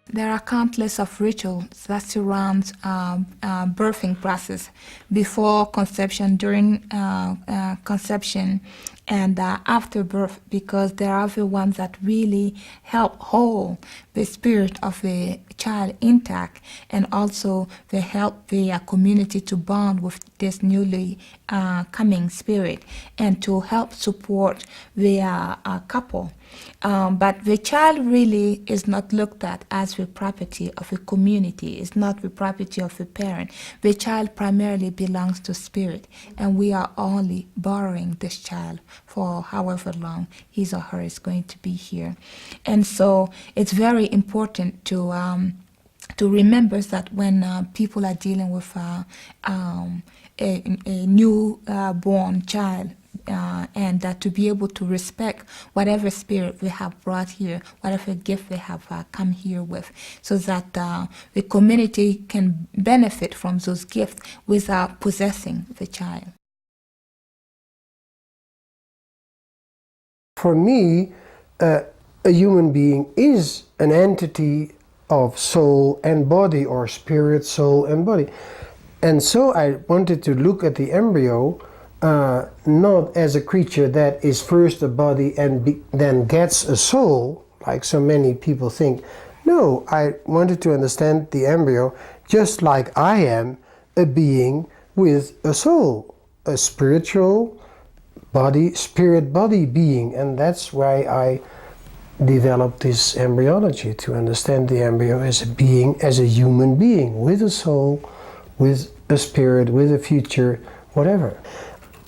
There are countless of rituals that surround birthing process before conception, during conception, and after birth, because there are the ones that really help hold the spirit of the child intact, and also they help the community to bond with this newly coming spirit, and to help support the couple. But the child really is not looked at as the property of a community. It's not the property of a parent. The child primarily belongs to spirit, and we are only borrowing this child for however long his or her is going to be here. And so it's very important to remember that when people are dealing with a new born child, and that to be able to respect whatever spirit they have brought here, whatever gift they have come here with, so that the community can benefit from those gifts without possessing the child. For me, a human being is an entity of soul and body, or spirit, soul, and body. And so I wanted to look at the embryo not as a creature that is first a body and then gets a soul, like so many people think. No, I wanted to understand the embryo just like I am a being with a soul, a spiritual body, spirit-body being. And that's why I developed this embryology, to understand the embryo as a being, as a human being, with a soul, with a spirit, with a future, whatever.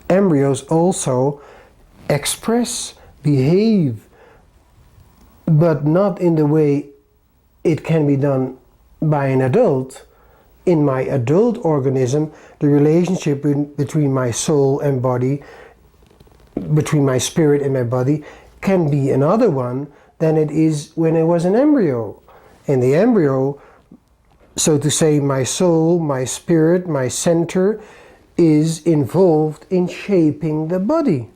Embryos also express, behave, but not in the way it can be done by an adult. In my adult organism, the relationship between my soul and body, between my spirit and my body, can be another one than it is when it was an embryo. In the embryo, so to say, my soul, my spirit, my center is involved in shaping the body.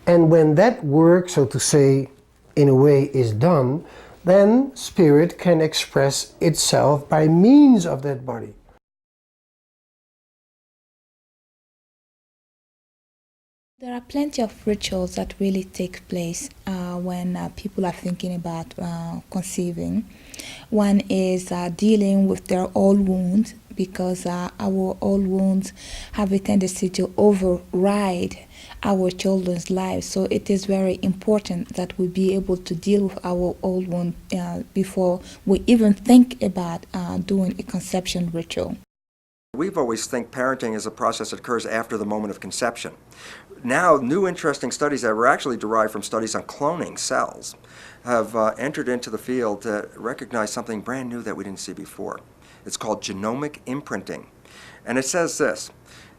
And when that work, so to say, in a way is done, then spirit can express itself by means of that body. There are plenty of rituals that really take place when people are thinking about conceiving. One is dealing with their old wounds, because our old wounds have a tendency to override our children's lives. So it is very important that we be able to deal with our old wound before we even think about doing a conception ritual. We've always think parenting is a process that occurs after the moment of conception. Now, new interesting studies that were actually derived from studies on cloning cells have entered into the field to recognize something brand new that we didn't see before. It's called genomic imprinting. And it says this,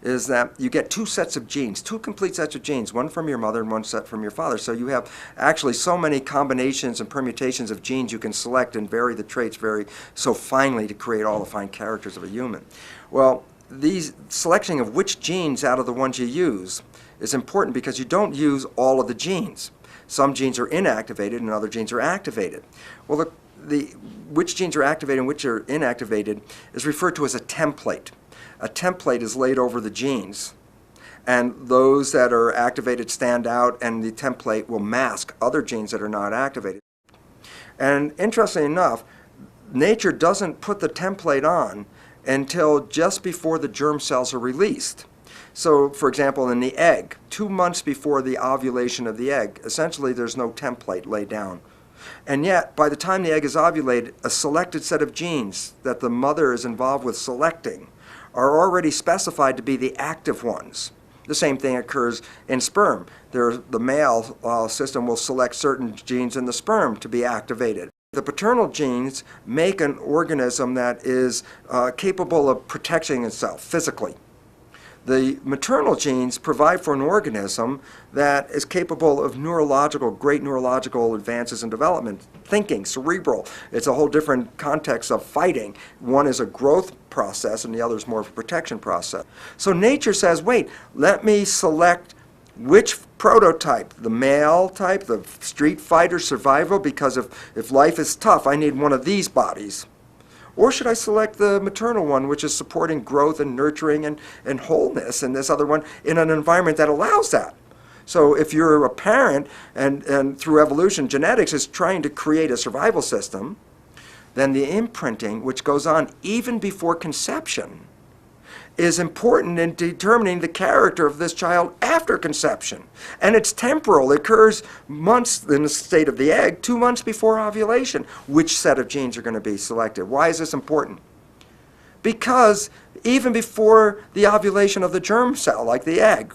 is that you get two sets of genes, two complete sets of genes, one from your mother and one set from your father. So you have actually so many combinations and permutations of genes you can select and vary the traits very so finely to create all the fine characters of a human. Well, these selection of which genes out of the ones you use is important, because you don't use all of the genes. Some genes are inactivated and other genes are activated. Well, which genes are activated and which are inactivated is referred to as a template. A template is laid over the genes, and those that are activated stand out, and the template will mask other genes that are not activated. And interestingly enough, nature doesn't put the template on until just before the germ cells are released. So, for example, in the egg, 2 months before the ovulation of the egg, essentially there's no template laid down. And yet, by the time the egg is ovulated, a selected set of genes that the mother is involved with selecting are already specified to be the active ones. The same thing occurs in sperm. The male system will select certain genes in the sperm to be activated. The paternal genes make an organism that is capable of protecting itself physically. The maternal genes provide for an organism that is capable of great neurological advances in development, thinking, cerebral. It's a whole different context of fighting. One is a growth process and the other is more of a protection process. So nature says, wait, let me select which prototype, the male type, the street fighter survival, because if life is tough, I need one of these bodies? Or should I select the maternal one, which is supporting growth and nurturing and wholeness, and this other one in an environment that allows that? So if you're a parent and through evolution, genetics is trying to create a survival system, then the imprinting, which goes on even before conception, is important in determining the character of this child after conception. And it's temporal. It occurs months in the state of the egg, 2 months before ovulation, which set of genes are going to be selected. Why is this important? Because even before the ovulation of the germ cell, like the egg,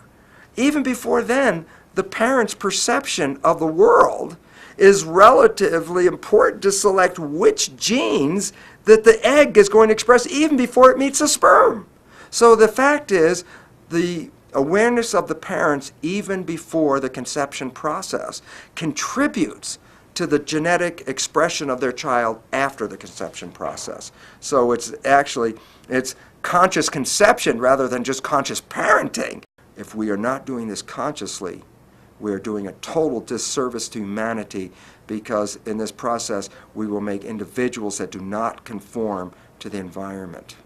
even before then, the parent's perception of the world is relatively important to select which genes that the egg is going to express even before it meets the sperm. So the fact is, the awareness of the parents even before the conception process contributes to the genetic expression of their child after the conception process. So it's conscious conception rather than just conscious parenting. If we are not doing this consciously, we are doing a total disservice to humanity, because in this process we will make individuals that do not conform to the environment.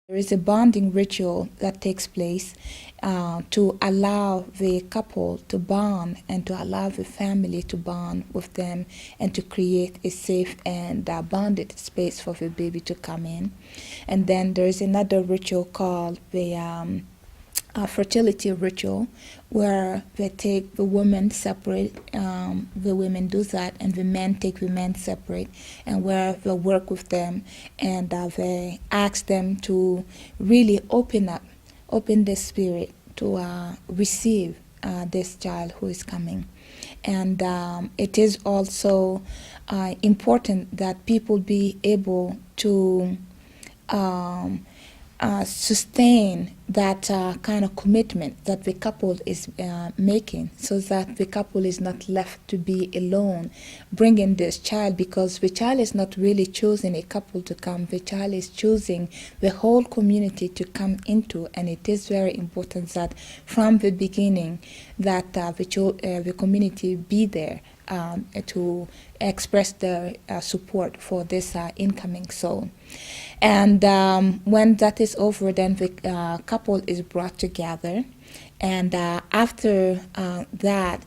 There is a bonding ritual that takes place to allow the couple to bond and to allow the family to bond with them and to create a safe and bonded space for the baby to come in. And then there is another ritual called the fertility ritual, where they take the women separate, the women do that, and the men take the men separate, and where they work with them, and they ask them to really open their spirit to receive this child who is coming. And it is also important that people be able to sustain that kind of commitment that the couple is making, so that the couple is not left to be alone bringing this child, because the child is not really choosing a couple to come. The child is choosing the whole community to come into, and it is very important that from the beginning that the community be there to express their support for this incoming soul. And when that is over, then the couple is brought together. And after that,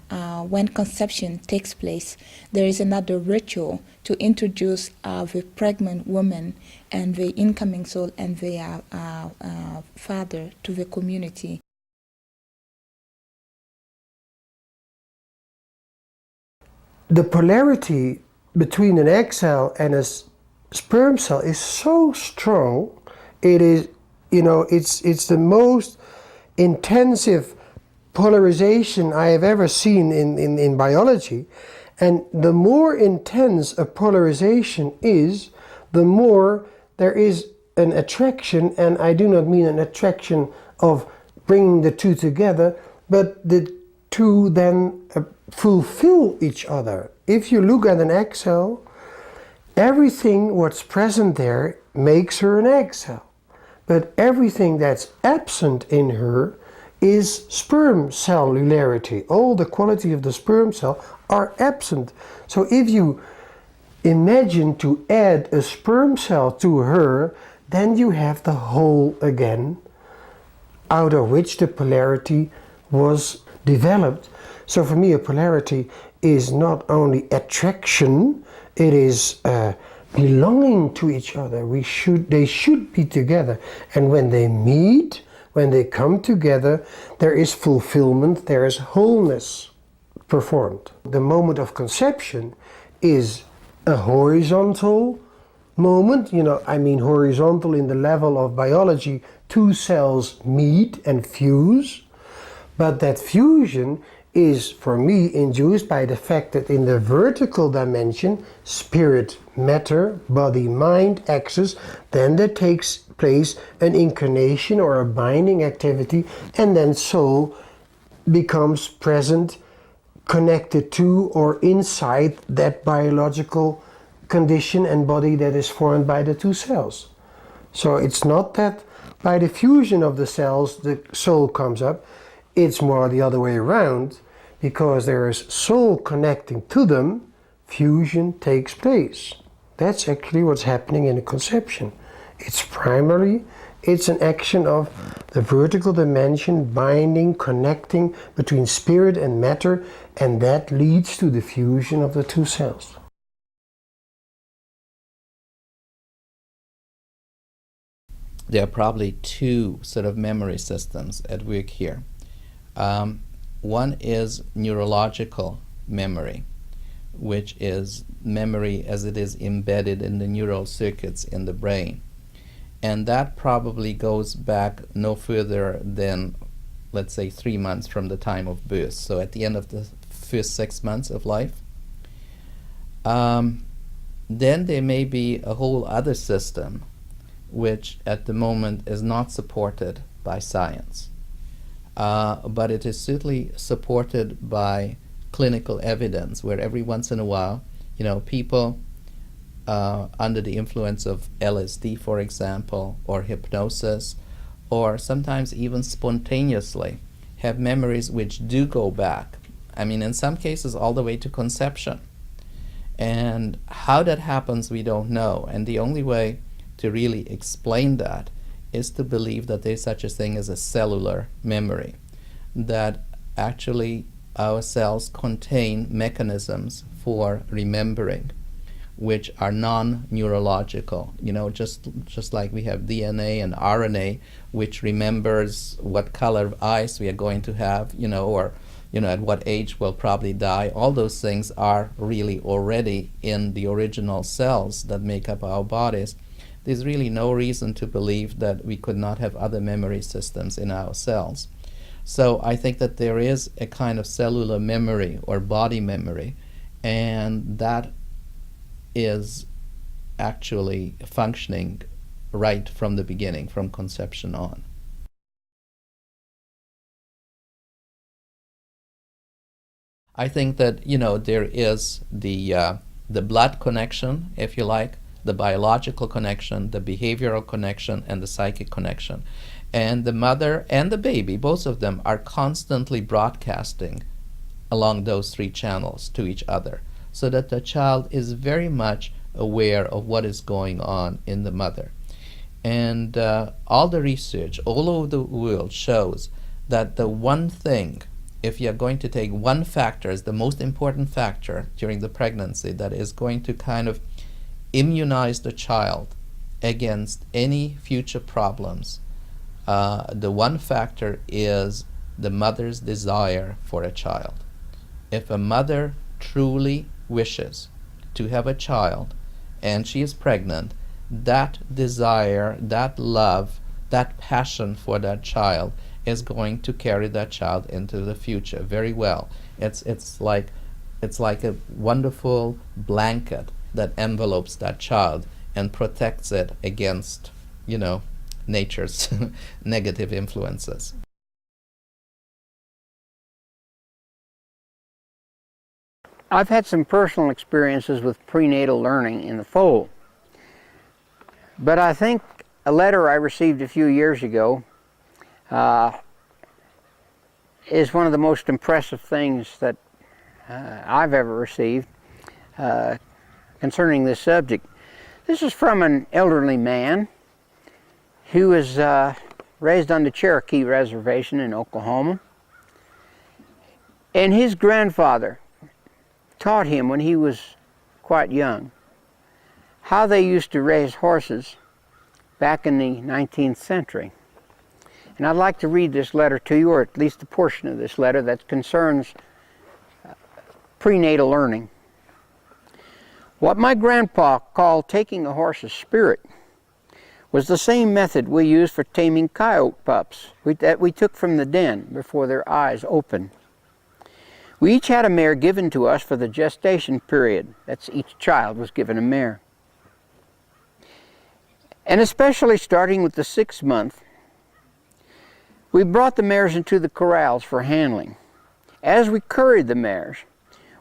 when conception takes place, there is another ritual to introduce the pregnant woman and the incoming soul and the father to the community. The polarity between an egg cell and a sperm cell is so strong. It is, it's the most intensive polarization I have ever seen in biology. And the more intense a polarization is, the more there is an attraction, and I do not mean an attraction of bringing the two together, but the two then fulfill each other. If you look at an egg cell, everything what's present there makes her an egg cell. But everything that's absent in her is sperm cellularity. All the quality of the sperm cell are absent. So if you imagine to add a sperm cell to her, then you have the whole again, out of which the polarity was developed. So for me, a polarity is not only attraction, it is belonging to each other. They should be together. And when they meet, when they come together, there is fulfillment, there is wholeness performed. The moment of conception is a horizontal moment, horizontal in the level of biology. Two cells meet and fuse, but that fusion is for me induced by the fact that in the vertical dimension, spirit, matter, body, mind, axis, then there takes place an incarnation or a binding activity, and then soul becomes present, connected to or inside that biological condition and body that is formed by the two cells. So it's not that By the fusion of the cells, the soul comes up. It's more the other way around, because there is soul connecting to them, fusion takes place. That's actually what's happening in a conception. It's an action of the vertical dimension binding, connecting between spirit and matter, and that leads to the fusion of the two cells. There are probably two sort of memory systems at work here. One is neurological memory, which is memory as it is embedded in the neural circuits in the brain. And that probably goes back no further than, let's say, 3 months from the time of birth. So at the end of the first 6 months of life. Then there may be a whole other system which at the moment is not supported by science. But it is certainly supported by clinical evidence, where every once in a while, people under the influence of LSD, for example, or hypnosis, or sometimes even spontaneously, have memories which do go back. I mean, in some cases, all the way to conception. And how that happens, we don't know. And the only way to really explain that is to believe that there's such a thing as a cellular memory, that actually our cells contain mechanisms for remembering, which are non-neurological. Just like we have DNA and RNA, which remembers what color of eyes we are going to have, or at what age we'll probably die. All those things are really already in the original cells that make up our bodies. There's really no reason to believe that we could not have other memory systems in our cells. So I think that there is a kind of cellular memory or body memory, and that is actually functioning right from the beginning, from conception on. I think that there is the blood connection, if you like, the biological connection, the behavioral connection, and the psychic connection. And the mother and the baby, both of them, are constantly broadcasting along those three channels to each other, so that the child is very much aware of what is going on in the mother. And all the research all over the world shows that the one thing, if you're going to take one factor as the most important factor during the pregnancy, that is going to kind of immunize the child against any future problems, the one factor is the mother's desire for a child. If a mother truly wishes to have a child and she is pregnant, that desire, that love, that passion for that child is going to carry that child into the future very well. It's like a wonderful blanket that envelopes that child and protects it against, nature's negative influences. I've had some personal experiences with prenatal learning in the foal, but I think a letter I received a few years ago is one of the most impressive things that I've ever received concerning this subject. This is from an elderly man who was raised on the Cherokee Reservation in Oklahoma. And his grandfather taught him when he was quite young how they used to raise horses back in the 19th century. And I'd like to read this letter to you, or at least a portion of this letter that concerns prenatal learning. What my grandpa called taking a horse's spirit was the same method we used for taming coyote pups that we took from the den before their eyes opened. We each had a mare given to us for the gestation period. That's, each child was given a mare. And especially starting with the 6th month, we brought the mares into the corrals for handling. As we curried the mares,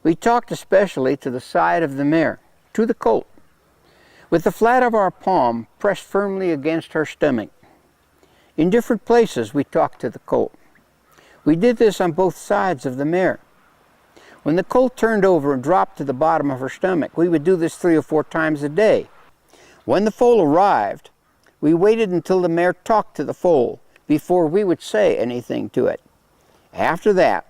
we talked especially to the side of the mare, to the colt, with the flat of our palm pressed firmly against her stomach. In different places we talked to the colt. We did this on both sides of the mare. When the colt turned over and dropped to the bottom of her stomach, we would do this 3 or 4 times a day. When the foal arrived, we waited until the mare talked to the foal before we would say anything to it. After that,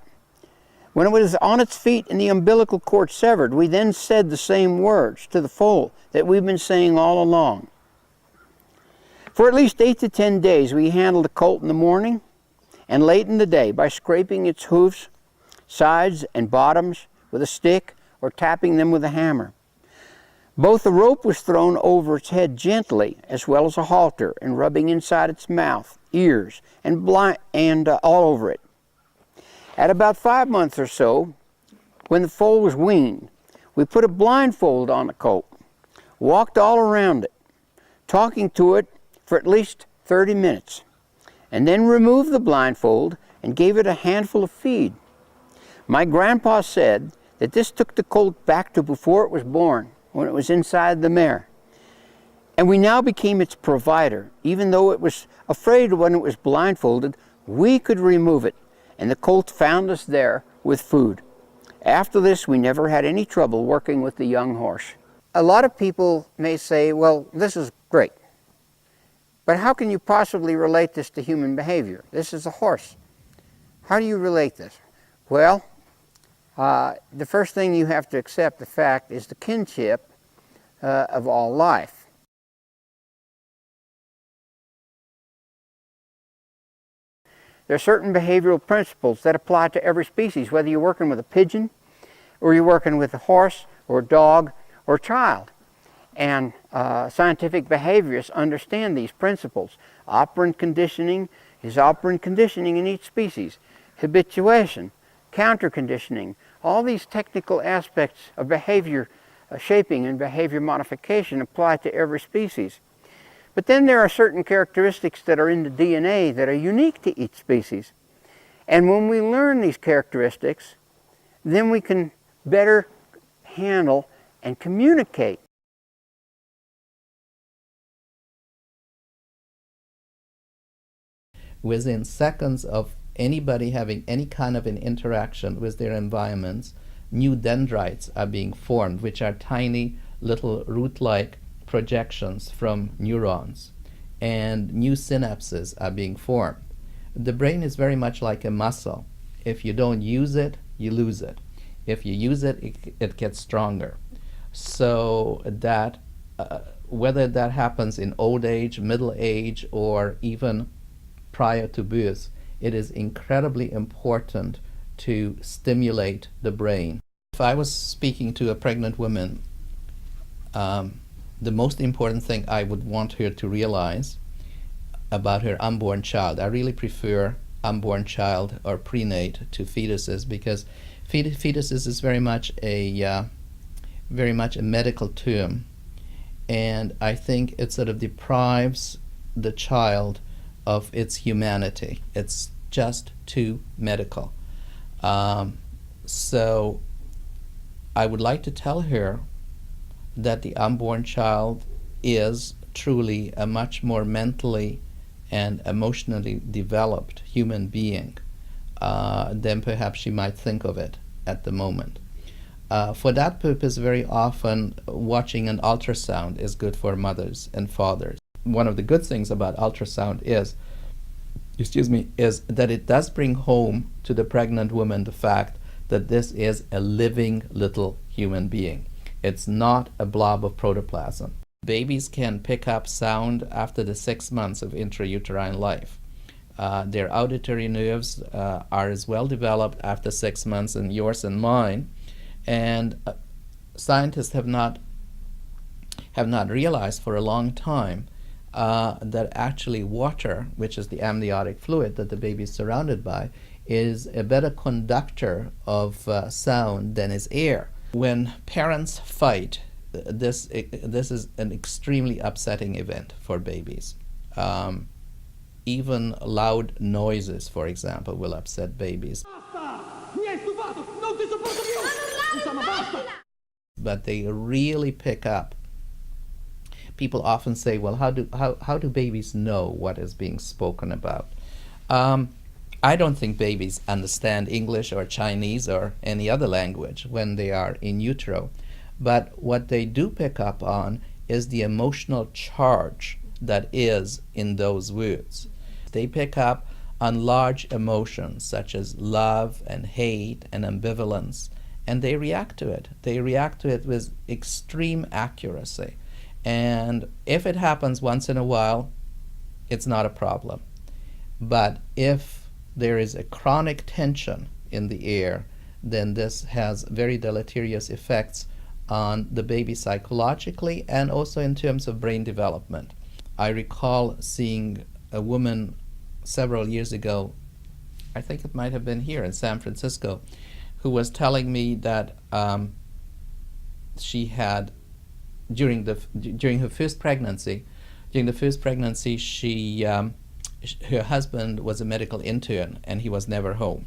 when it was on its feet and the umbilical cord severed, we then said the same words to the foal that we've been saying all along. For at least 8 to 10 days, we handled the colt in the morning and late in the day by scraping its hoofs, sides, and bottoms with a stick or tapping them with a hammer. Both the rope was thrown over its head gently, as well as a halter, and rubbing inside its mouth, ears, and all over it. At about 5 months or so, when the foal was weaned, we put a blindfold on the colt, walked all around it, talking to it for at least 30 minutes, and then removed the blindfold and gave it a handful of feed. My grandpa said that this took the colt back to before it was born, when it was inside the mare. And we now became its provider. Even though it was afraid when it was blindfolded, we could remove it, and the colt found us there with food. After this, we never had any trouble working with the young horse. A lot of people may say, well, this is great, but how can you possibly relate this to human behavior? This is a horse. How do you relate this? Well, the first thing you have to accept the fact is the kinship of all life. There are certain behavioral principles that apply to every species, whether you're working with a pigeon, or you're working with a horse, or a dog, or a child. And scientific behaviorists understand these principles. Operant conditioning is operant conditioning in each species. Habituation, counter-conditioning, all these technical aspects of behavior shaping and behavior modification apply to every species. But then there are certain characteristics that are in the DNA that are unique to each species. And when we learn these characteristics, then we can better handle and communicate. Within seconds of anybody having any kind of an interaction with their environments, new dendrites are being formed, which are tiny little root-like projections from neurons, and new synapses are being formed. The brain is very much like a muscle. If you don't use it, you lose it. If you use it, it gets stronger. So that whether that happens in old age, middle age, or even prior to birth, it is incredibly important to stimulate the brain. If I was speaking to a pregnant woman, the most important thing I would want her to realize about her unborn child, I really prefer unborn child or prenate to fetuses, because fetuses is very much a medical term, and I think it sort of deprives the child of its humanity. It's just too medical. So I would like to tell her that the unborn child is truly a much more mentally and emotionally developed human being than perhaps she might think of it at the moment. For that purpose, very often watching an ultrasound is good for mothers and fathers. One of the good things about ultrasound is that it does bring home to the pregnant woman the fact that this is a living little human being. It's not a blob of protoplasm. Babies can pick up sound after the 6 months of intrauterine life. Their auditory nerves are as well developed after 6 months as yours and mine, and scientists have not realized for a long time that actually water, which is the amniotic fluid that the baby is surrounded by, is a better conductor of sound than is air. When parents fight, this is an extremely upsetting event for babies. Even loud noises, for example, will upset babies. But they really pick up people often say, well, how do babies know what is being spoken about? I don't think babies understand English or Chinese or any other language when they are in utero. But what they do pick up on is the emotional charge that is in those words. They pick up on large emotions such as love and hate and ambivalence, and they react to it. They react to it with extreme accuracy. And if it happens once in a while, it's not a problem. But if there is a chronic tension in the air, then this has very deleterious effects on the baby psychologically and also in terms of brain development. I recall seeing a woman several years ago, I think it might have been here in San Francisco, who was telling me that she had, during her first pregnancy, she her husband was a medical intern and he was never home.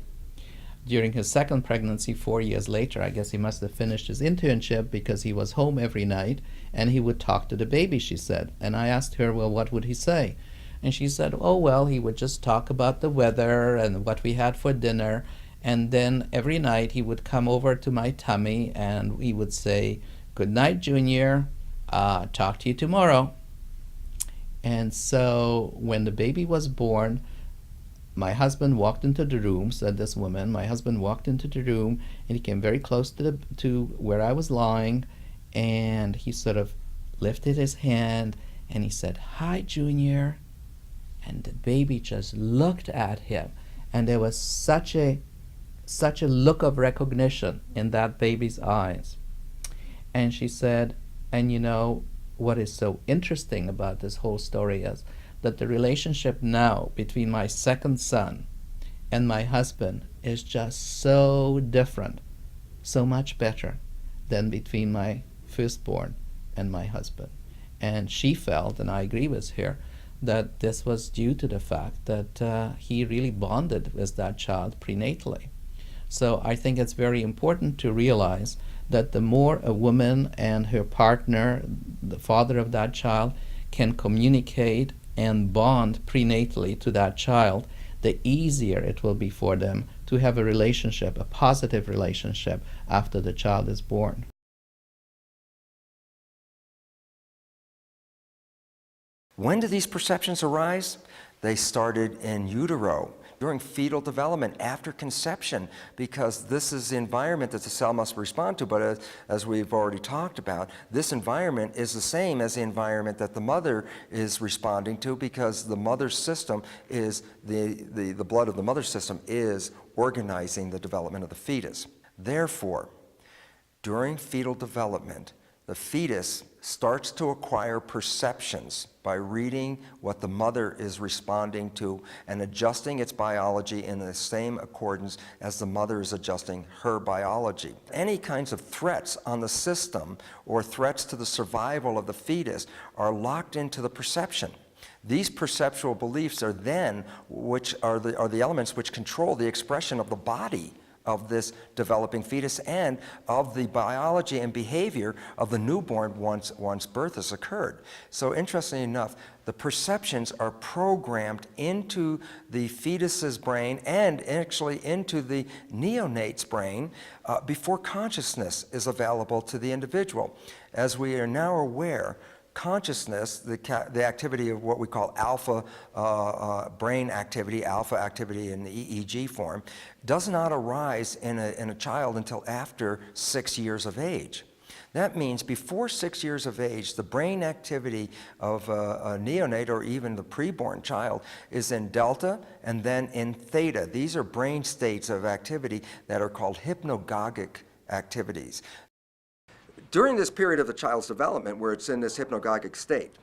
During his second pregnancy, 4 years later, I guess he must have finished his internship because he was home every night and he would talk to the baby, she said. And I asked her, well, what would he say? And she said, oh, well, he would just talk about the weather and what we had for dinner. And then every night he would come over to my tummy and he would say, good night, Junior. Talk to you tomorrow. And so when the baby was born, my husband walked into the room, said this woman, my husband walked into the room and he came very close to where I was lying, and he sort of lifted his hand and he said, hi, Junior. And the baby just looked at him, and there was such a look of recognition in that baby's eyes. And she said, and you know, what is so interesting about this whole story is that the relationship now between my second son and my husband is just so different, so much better than between my firstborn and my husband. And she felt, and I agree with her, that this was due to the fact that he really bonded with that child prenatally. So I think it's very important to realize that the more a woman and her partner, the father of that child, can communicate and bond prenatally to that child, the easier it will be for them to have a relationship, a positive relationship, after the child is born. When do these perceptions arise? They started in utero, during fetal development, after conception, because this is the environment that the cell must respond to. But as we've already talked about, this environment is the same as the environment that the mother is responding to, because the mother's system is, the blood of the mother's system is organizing the development of the fetus. Therefore, during fetal development, the fetus starts to acquire perceptions by reading what the mother is responding to and adjusting its biology in the same accordance as the mother is adjusting her biology. Any kinds of threats on the system or threats to the survival of the fetus are locked into the perception. These perceptual beliefs are then, which are the elements which control the expression of the body of this developing fetus and of the biology and behavior of the newborn once birth has occurred. So interestingly enough, the perceptions are programmed into the fetus's brain and actually into the neonate's brain before consciousness is available to the individual. As we are now aware, consciousness, the activity of what we call alpha brain activity, alpha activity in the EEG form, does not arise in a child until after 6 years of age. That means before 6 years of age, the brain activity of a neonate or even the preborn child is in delta and then in theta. These are brain states of activity that are called hypnagogic activities. During this period of the child's development where it's in this hypnagogic state,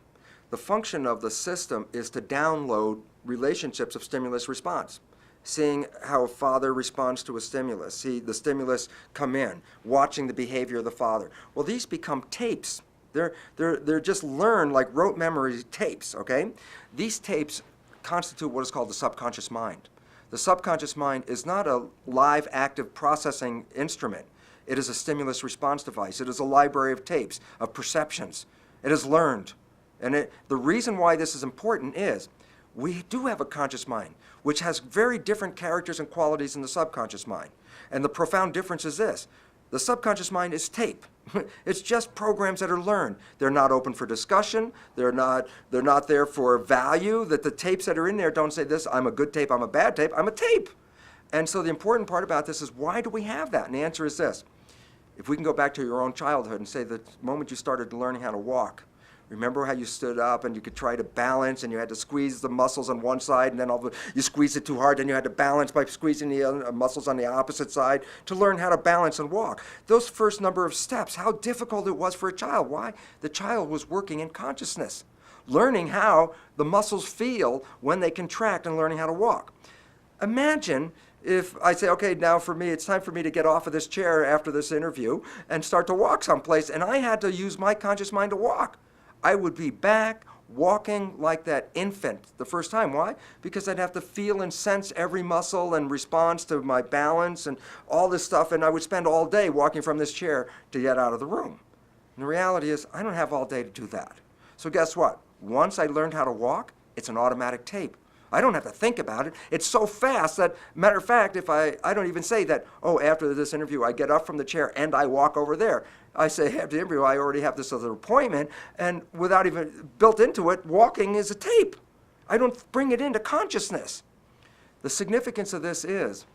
the function of the system is to download relationships of stimulus response, seeing how a father responds to a stimulus, see the stimulus come in, watching the behavior of the father. Well, these become tapes. They're just learned like rote memory tapes, okay? These tapes constitute what is called the subconscious mind. The subconscious mind is not a live, active processing instrument. It is a stimulus response device. It is a library of tapes, of perceptions. It is learned. And the reason why this is important is we do have a conscious mind, which has very different characters and qualities than the subconscious mind. And the profound difference is this. The subconscious mind is tape. It's just programs that are learned. They're not open for discussion. They're not there for value. That the tapes that are in there don't say this, I'm a good tape, I'm a bad tape, I'm a tape. And so the important part about this is, why do we have that? And the answer is this. If we can go back to your own childhood and say the moment you started learning how to walk, remember how you stood up and you could try to balance and you had to squeeze the muscles on one side, and then you squeezed it too hard and you had to balance by squeezing the muscles on the opposite side to learn how to balance and walk. Those first number of steps, how difficult it was for a child. Why? The child was working in consciousness, learning how the muscles feel when they contract and learning how to walk. Imagine if I say, okay, now for me, it's time for me to get off of this chair after this interview and start to walk someplace, and I had to use my conscious mind to walk. I would be back walking like that infant the first time. Why? Because I'd have to feel and sense every muscle and response to my balance and all this stuff, and I would spend all day walking from this chair to get out of the room. And the reality is, I don't have all day to do that. So guess what? Once I learned how to walk, it's an automatic tape. I don't have to think about it. It's so fast that, matter of fact, if I don't even say that, oh, after this interview, I get up from the chair and I walk over there. I say, after the interview, I already have this other appointment, and without even built into it, walking is a tape. I don't bring it into consciousness. The significance of this is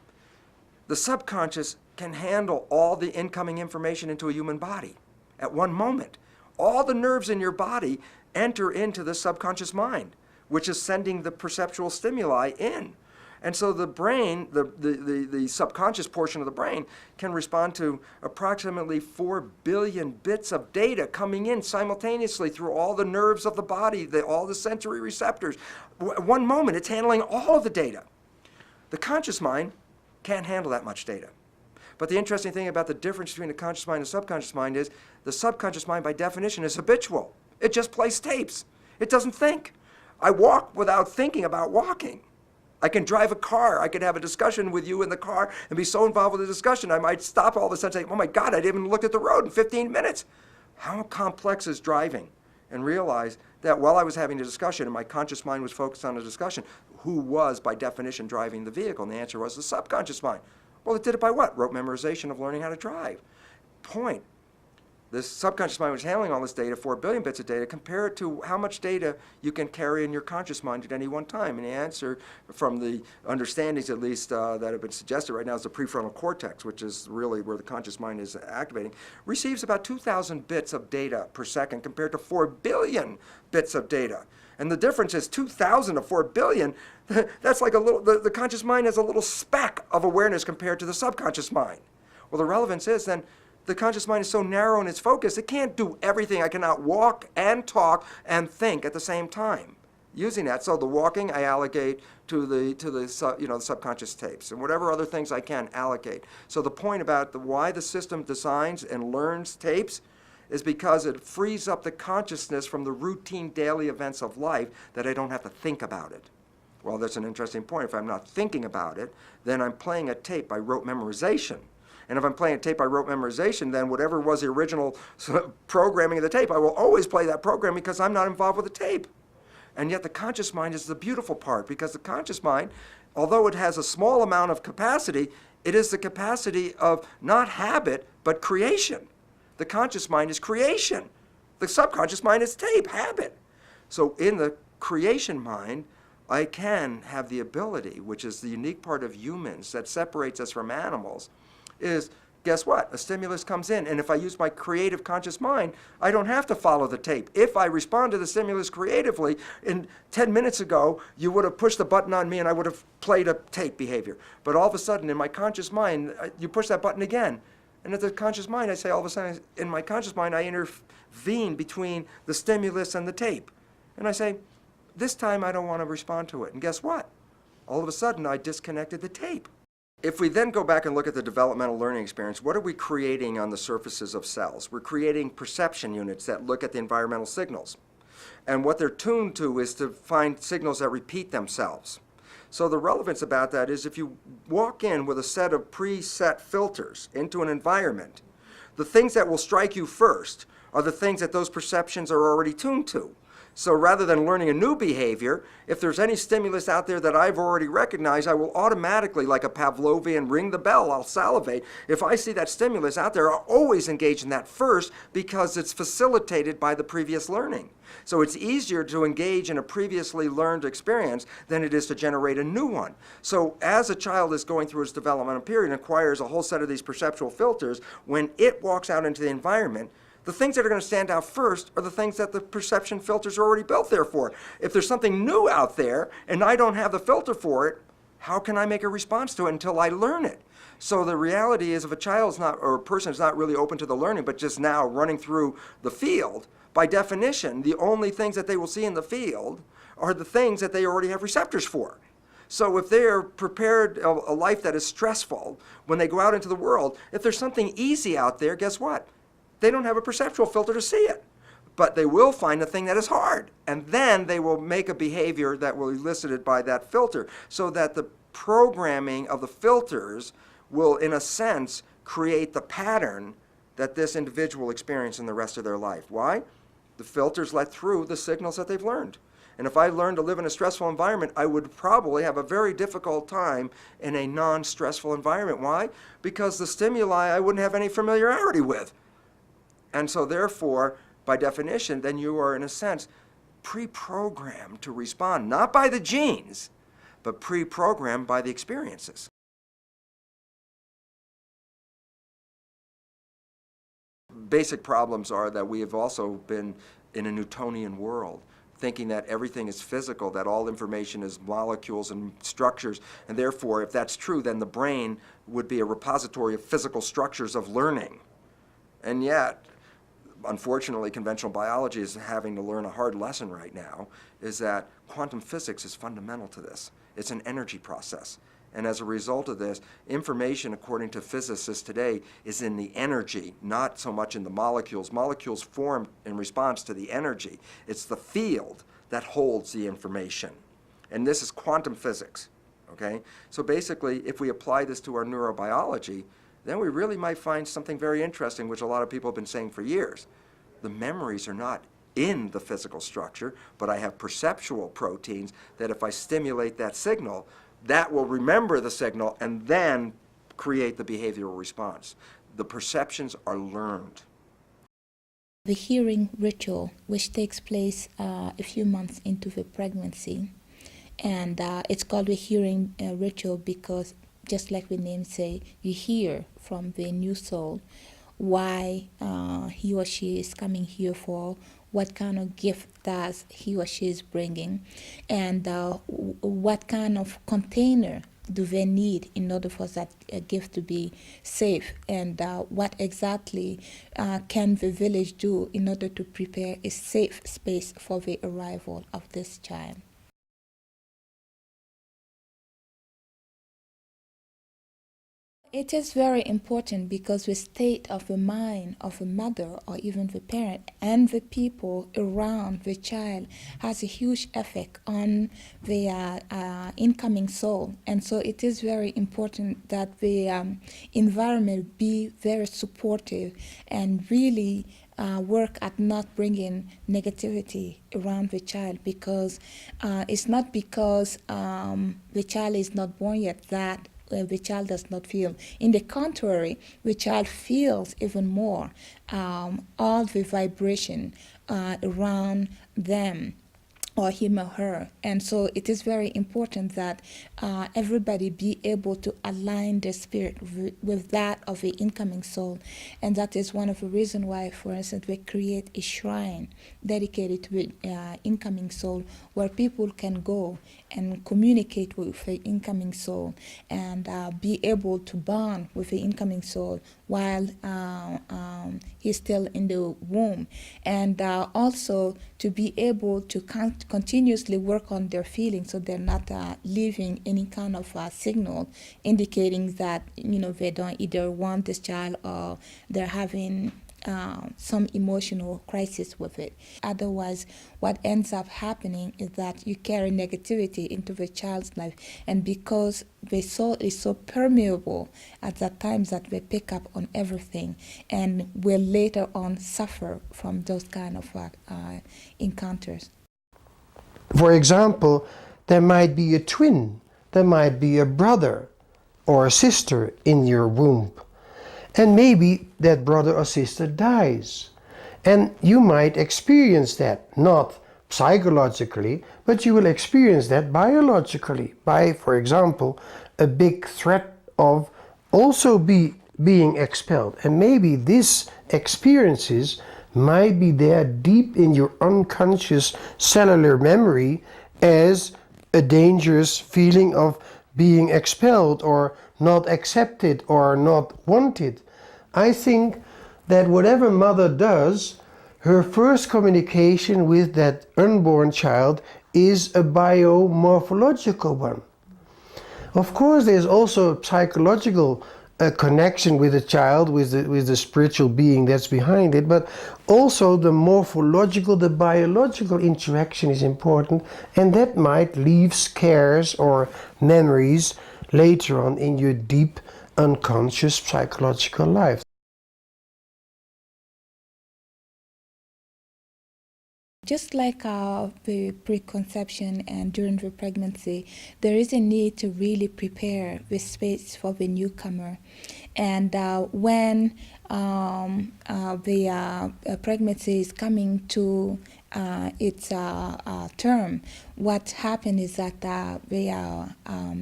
the subconscious can handle all the incoming information into a human body at one moment. All the nerves in your body enter into the subconscious mind, which is sending the perceptual stimuli in. And so the brain, the subconscious portion of the brain, can respond to approximately 4 billion bits of data coming in simultaneously through all the nerves of the body, all the sensory receptors. One moment, it's handling all of the data. The conscious mind can't handle that much data. But the interesting thing about the difference between the conscious mind and subconscious mind is the subconscious mind, by definition, is habitual. It just plays tapes. It doesn't think. I walk without thinking about walking. I can drive a car. I could have a discussion with you in the car and be so involved with the discussion, I might stop all of a sudden and say, oh my God, I didn't even look at the road in 15 minutes. How complex is driving? And realize that while I was having the discussion and my conscious mind was focused on the discussion, who was, by definition, driving the vehicle? And the answer was the subconscious mind. Well, it did it by what? Rote memorization of learning how to drive. Point. This subconscious mind was handling all this data, 4 billion bits of data. Compare it to how much data you can carry in your conscious mind at any one time. And the answer, from the understandings at least that have been suggested right now, is the prefrontal cortex, which is really where the conscious mind is activating, receives about 2,000 bits of data per second compared to 4 billion bits of data. And the difference is 2,000 to 4 billion. That's like a little, the conscious mind has a little speck of awareness compared to the subconscious mind. Well, the relevance is then, the conscious mind is so narrow in its focus, it can't do everything. I cannot walk and talk and think at the same time using that. So the walking I allocate to the subconscious tapes, and whatever other things I can allocate. So the point about why the system designs and learns tapes is because it frees up the consciousness from the routine daily events of life that I don't have to think about it. Well, that's an interesting point. If I'm not thinking about it, then I'm playing a tape by rote memorization. And if I'm playing a tape by rote memorization, then whatever was the original programming of the tape, I will always play that program because I'm not involved with the tape. And yet the conscious mind is the beautiful part, because the conscious mind, although it has a small amount of capacity, it is the capacity of not habit, but creation. The conscious mind is creation. The subconscious mind is tape, habit. So in the creation mind, I can have the ability, which is the unique part of humans that separates us from animals, is, guess what? A stimulus comes in, and if I use my creative conscious mind, I don't have to follow the tape. If I respond to the stimulus creatively, 10 minutes ago, you would have pushed the button on me and I would have played a tape behavior. But all of a sudden, in my conscious mind, you push that button again. And at the conscious mind, I say, all of a sudden, in my conscious mind, I intervene between the stimulus and the tape. And I say, this time I don't want to respond to it. And guess what? All of a sudden, I disconnected the tape. If we then go back and look at the developmental learning experience, what are we creating on the surfaces of cells? We're creating perception units that look at the environmental signals. And what they're tuned to is to find signals that repeat themselves. So the relevance about that is, if you walk in with a set of preset filters into an environment, the things that will strike you first are the things that those perceptions are already tuned to. So rather than learning a new behavior, if there's any stimulus out there that I've already recognized, I will automatically, like a Pavlovian, ring the bell, I'll salivate. If I see that stimulus out there, I'll always engage in that first because it's facilitated by the previous learning. So it's easier to engage in a previously learned experience than it is to generate a new one. So as a child is going through its developmental period and acquires a whole set of these perceptual filters, when it walks out into the environment, the things that are going to stand out first are the things that the perception filters are already built there for. If there's something new out there and I don't have the filter for it, how can I make a response to it until I learn it? So the reality is if a child's not, or a person is not really open to the learning, but just now running through the field, by definition, the only things that they will see in the field are the things that they already have receptors for. So if they're prepared a life that is stressful, when they go out into the world, if there's something easy out there, guess what? They don't have a perceptual filter to see it. But they will find a thing that is hard. And then they will make a behavior that will elicit it by that filter. So that the programming of the filters will, in a sense, create the pattern that this individual experiences in the rest of their life. Why? The filters let through the signals that they've learned. And if I learned to live in a stressful environment, I would probably have a very difficult time in a non-stressful environment. Why? Because the stimuli I wouldn't have any familiarity with. And so therefore, by definition, then you are, in a sense, pre-programmed to respond, not by the genes, but pre-programmed by the experiences. Basic problems are that we have also been in a Newtonian world, thinking that everything is physical, that all information is molecules and structures, and therefore, if that's true, then the brain would be a repository of physical structures of learning. And yet, unfortunately, conventional biology is having to learn a hard lesson right now, is that quantum physics is fundamental to this. It's an energy process. And as a result of this, information, according to physicists today, is in the energy, not so much in the molecules. Molecules form in response to the energy. It's the field that holds the information. And this is quantum physics, okay? So basically, if we apply this to our neurobiology, then we really might find something very interesting, which a lot of people have been saying for years. The memories are not in the physical structure, but I have perceptual proteins that if I stimulate that signal, that will remember the signal and then create the behavioral response. The perceptions are learned. The hearing ritual, which takes place a few months into the pregnancy, and it's called the hearing ritual because, just like the name say, you hear from the new soul why he or she is coming here for, what kind of gift does he or she is bringing, and what kind of container do they need in order for that gift to be safe, and what exactly can the village do in order to prepare a safe space for the arrival of this child. It is very important because the state of the mind of the mother or even the parent and the people around the child has a huge effect on the incoming soul. And so it is very important that the environment be very supportive and really work at not bringing negativity around the child, because it's not because the child is not born yet that the child does not feel. In the contrary, the child feels even more all the vibration around them or him or her. And so it is very important that everybody be able to align their spirit with that of the incoming soul. And that is one of the reasons why, for instance, we create a shrine dedicated to the incoming soul, where people can go and communicate with the incoming soul and be able to bond with the incoming soul while he's still in the womb, and also to be able to continuously work on their feelings, so they're not leaving any kind of signal indicating that they don't either want this child or they're having some emotional crisis with it. Otherwise, what ends up happening is that you carry negativity into the child's life, and because the soul is so permeable at that time that they pick up on everything and will later on suffer from those kind of encounters. For example, there might be a twin, there might be a brother or a sister in your womb. And maybe that brother or sister dies. And you might experience that, not psychologically, but you will experience that biologically by, for example, a big threat of also being expelled. And maybe these experiences might be there deep in your unconscious cellular memory as a dangerous feeling of being expelled or not accepted or not wanted. I think that whatever mother does, her first communication with that unborn child is a biomorphological one. Of course, there's also a psychological connection with the child, with the spiritual being that's behind it, but also the morphological, the biological interaction is important, and that might leave scars or memories later on in your deep unconscious psychological life. Just like the preconception and during the pregnancy, there is a need to really prepare the space for the newcomer. And when the pregnancy is coming to its term, what happened is that the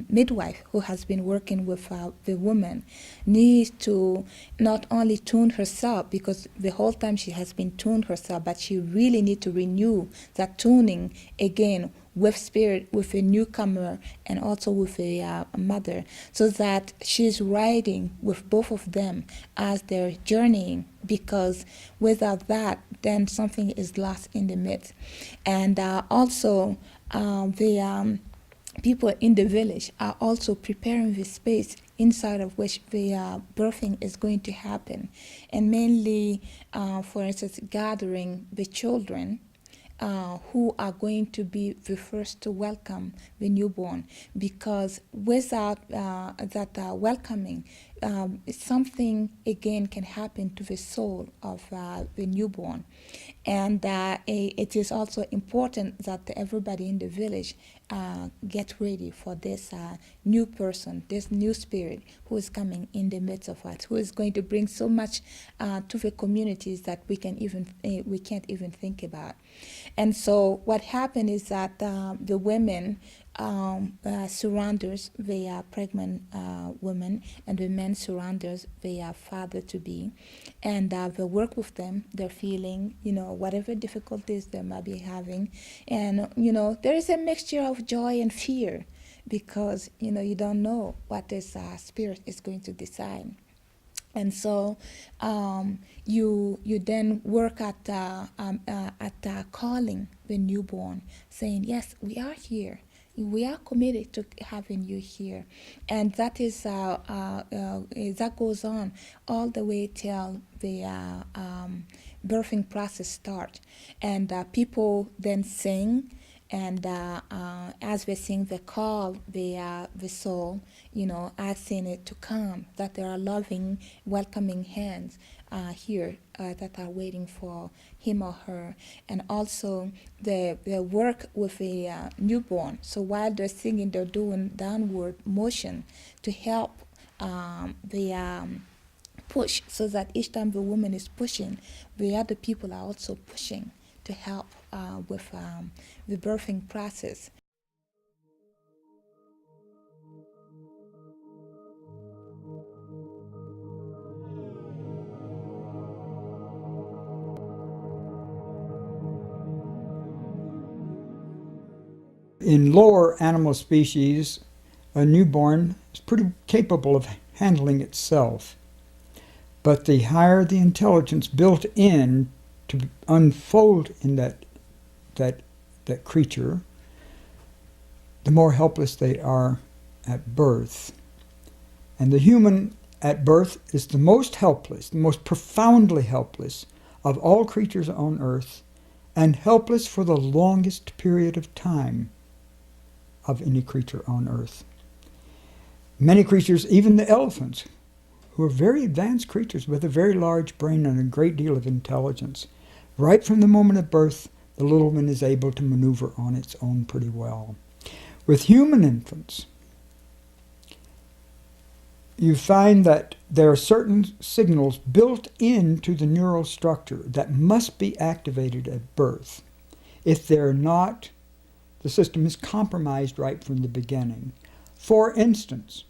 midwife who has been working with the woman needs to not only tune herself, because the whole time she has been tuned herself, but she really needs to renew that tuning again with spirit, with a newcomer, and also with a mother, so that she's riding with both of them as they're journeying, because without that, then something is lost in the midst. And also, the people in the village are also preparing the space inside of which the birthing is going to happen, and mainly, for instance, gathering the children who are going to be the first to welcome the newborn, because without that welcoming, something again can happen to the soul of the newborn. And it is also important that everybody in the village get ready for this new person, this new spirit who is coming in the midst of us, who is going to bring so much to the communities that we can't even think about. And so what happened is that the women surrounders the pregnant woman, and the men surrounders the father-to-be, and they work with them. They're feeling, whatever difficulties they might be having, and there is a mixture of joy and fear, because you don't know what this spirit is going to decide. And so you then work at calling the newborn, saying, yes, we are here. We are committed to having you here. And that is that goes on all the way till the birthing process starts. And people then sing, and as they sing, they call the soul, asking it to come, that there are loving, welcoming hands here that are waiting for him or her. And also they work with a newborn. So while they're singing, they're doing downward motion to help the push, so that each time the woman is pushing, the other people are also pushing to help with the birthing process. In lower animal species, a newborn is pretty capable of handling itself. But the higher the intelligence built in to unfold in that creature, the more helpless they are at birth. And the human at birth is the most helpless, the most profoundly helpless of all creatures on earth, and helpless for the longest period of time of any creature on earth. Many creatures, even the elephants, who are very advanced creatures with a very large brain and a great deal of intelligence, right from the moment of birth, The little one is able to maneuver on its own pretty well. With human infants, you find that there are certain signals built into the neural structure that must be activated at birth. If they're not, the system is compromised right from the beginning. For instance,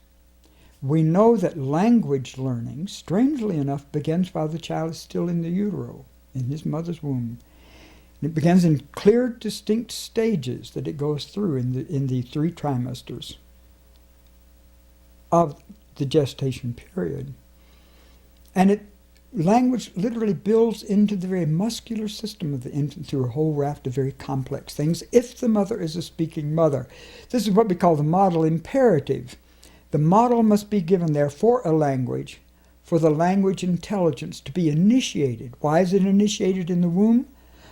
we know that language learning, strangely enough, begins while the child is still in the utero, in his mother's womb. And it begins in clear, distinct stages that it goes through in the 3 trimesters of the gestation period. And language literally builds into the very muscular system of the infant through a whole raft of very complex things, if the mother is a speaking mother. This is what we call the model imperative. The model must be given there for a language, for the language intelligence to be initiated. Why is it initiated in the womb?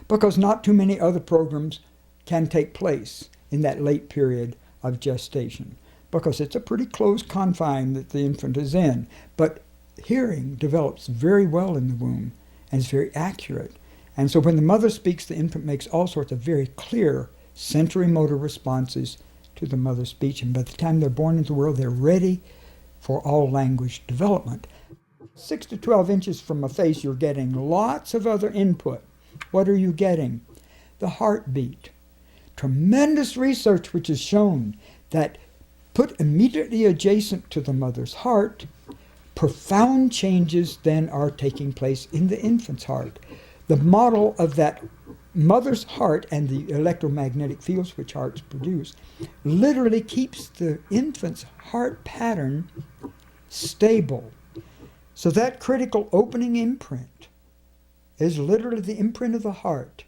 Because not too many other programs can take place in that late period of gestation, because it's a pretty close confine that the infant is in. But hearing develops very well in the womb and is very accurate. And so when the mother speaks, the infant makes all sorts of very clear sensory motor responses to the mother's speech. And by the time they're born into the world, they're ready for all language development. 6 to 12 inches from a face, you're getting lots of other input. What are you getting? The heartbeat. Tremendous research which has shown that put immediately adjacent to the mother's heart, profound changes then are taking place in the infant's heart. The model of that mother's heart and the electromagnetic fields which hearts produce literally keeps the infant's heart pattern stable. So that critical opening imprint is literally the imprint of the heart.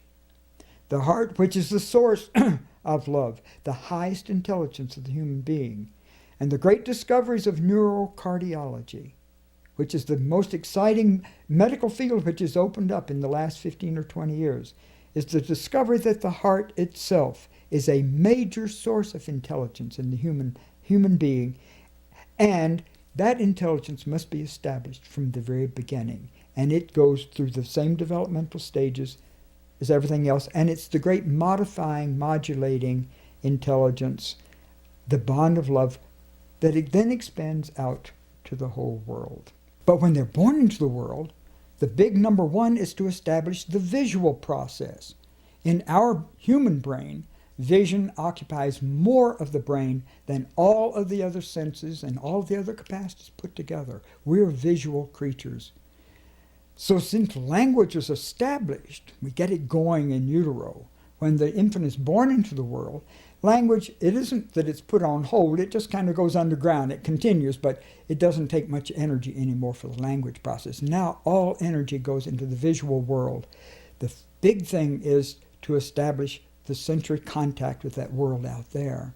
The heart, which is the source of love, the highest intelligence of the human being. And the great discoveries of neurocardiology, which is the most exciting medical field which has opened up in the last 15 or 20 years, is the discovery that the heart itself is a major source of intelligence in the human being, and that intelligence must be established from the very beginning. And it goes through the same developmental stages as everything else, and it's the great modifying, modulating intelligence, the bond of love, that it then expands out to the whole world. But when they're born into the world, the big number one is to establish the visual process. In our human brain, vision occupies more of the brain than all of the other senses and all the other capacities put together. We're visual creatures. So since language is established, we get it going in utero. When the infant is born into the world, language, it isn't that it's put on hold, it just kind of goes underground. It continues, but it doesn't take much energy anymore for the language process. Now all energy goes into the visual world. The big thing is to establish the sensory contact with that world out there.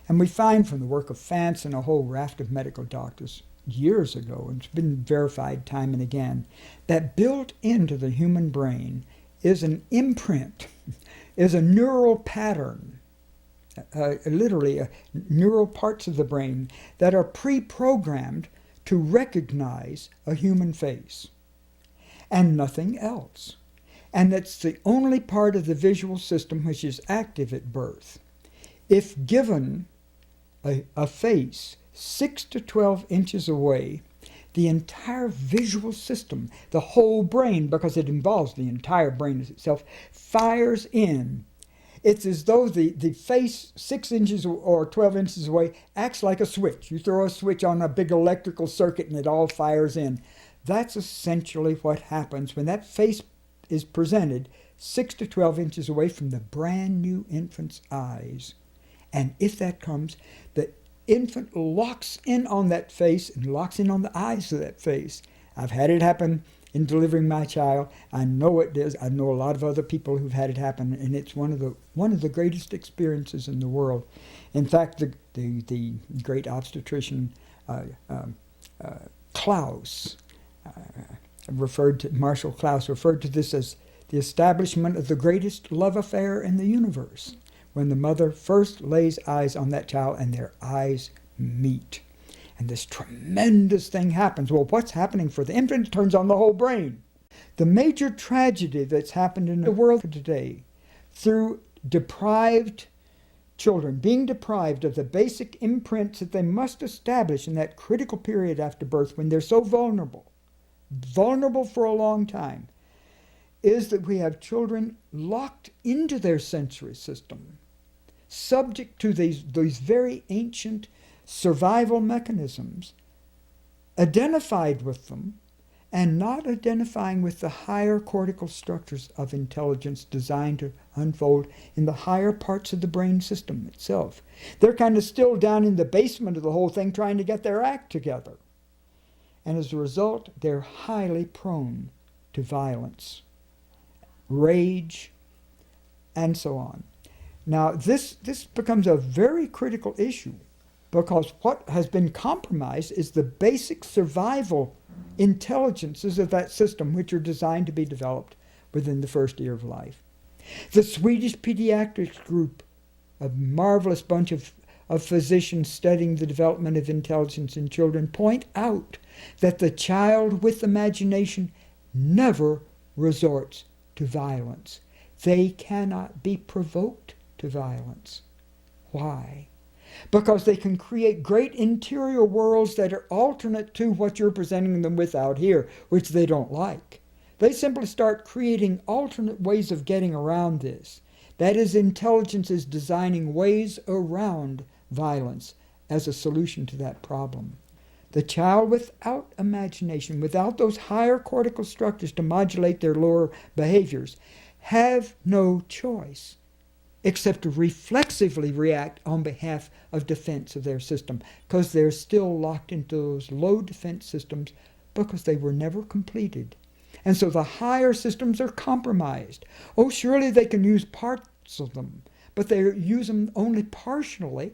And we find from the work of Fantz and a whole raft of medical doctors years ago, and it's been verified time and again, that built into the human brain is an imprint, is a neural pattern, literally neural parts of the brain that are pre-programmed to recognize a human face and nothing else. And that's the only part of the visual system which is active at birth. If given a face 6 to 12 inches away, the entire visual system, the whole brain, because it involves the entire brain itself, fires in. It's as though the face 6 inches or 12 inches away acts like a switch. You throw a switch on a big electrical circuit and it all fires in. That's essentially what happens when that face is presented 6 to 12 inches away from the brand new infant's eyes. And if that comes, the infant locks in on that face and locks in on the eyes of that face. I've had it happen in delivering my child. I know it does. I know a lot of other people who've had it happen, and it's one of the greatest experiences in the world. In fact, the great obstetrician Klaus Marshall Klaus referred to this as the establishment of the greatest love affair in the universe, when the mother first lays eyes on that child and their eyes meet. And this tremendous thing happens. Well, what's happening for the infant turns on the whole brain. The major tragedy that's happened in the world today through deprived children, being deprived of the basic imprints that they must establish in that critical period after birth when they're so vulnerable for a long time, is that we have children locked into their sensory system, subject to these very ancient survival mechanisms, identified with them, and not identifying with the higher cortical structures of intelligence designed to unfold in the higher parts of the brain system itself. They're kind of still down in the basement of the whole thing trying to get their act together. And as a result, they're highly prone to violence, rage, and so on. Now, this becomes a very critical issue because what has been compromised is the basic survival intelligences of that system, which are designed to be developed within the first year of life. The Swedish pediatrics group, a marvelous bunch of physicians studying the development of intelligence in children, point out that the child with imagination never resorts to violence. They cannot be provoked to violence. Why? Because they can create great interior worlds that are alternate to what you're presenting them with out here, which they don't like. They simply start creating alternate ways of getting around this. That is, intelligence is designing ways around violence as a solution to that problem. The child without imagination, without those higher cortical structures to modulate their lower behaviors, have no choice except to reflexively react on behalf of defense of their system, because they're still locked into those low defense systems because they were never completed. And so the higher systems are compromised. Oh, surely they can use parts of them, but they use them only partially,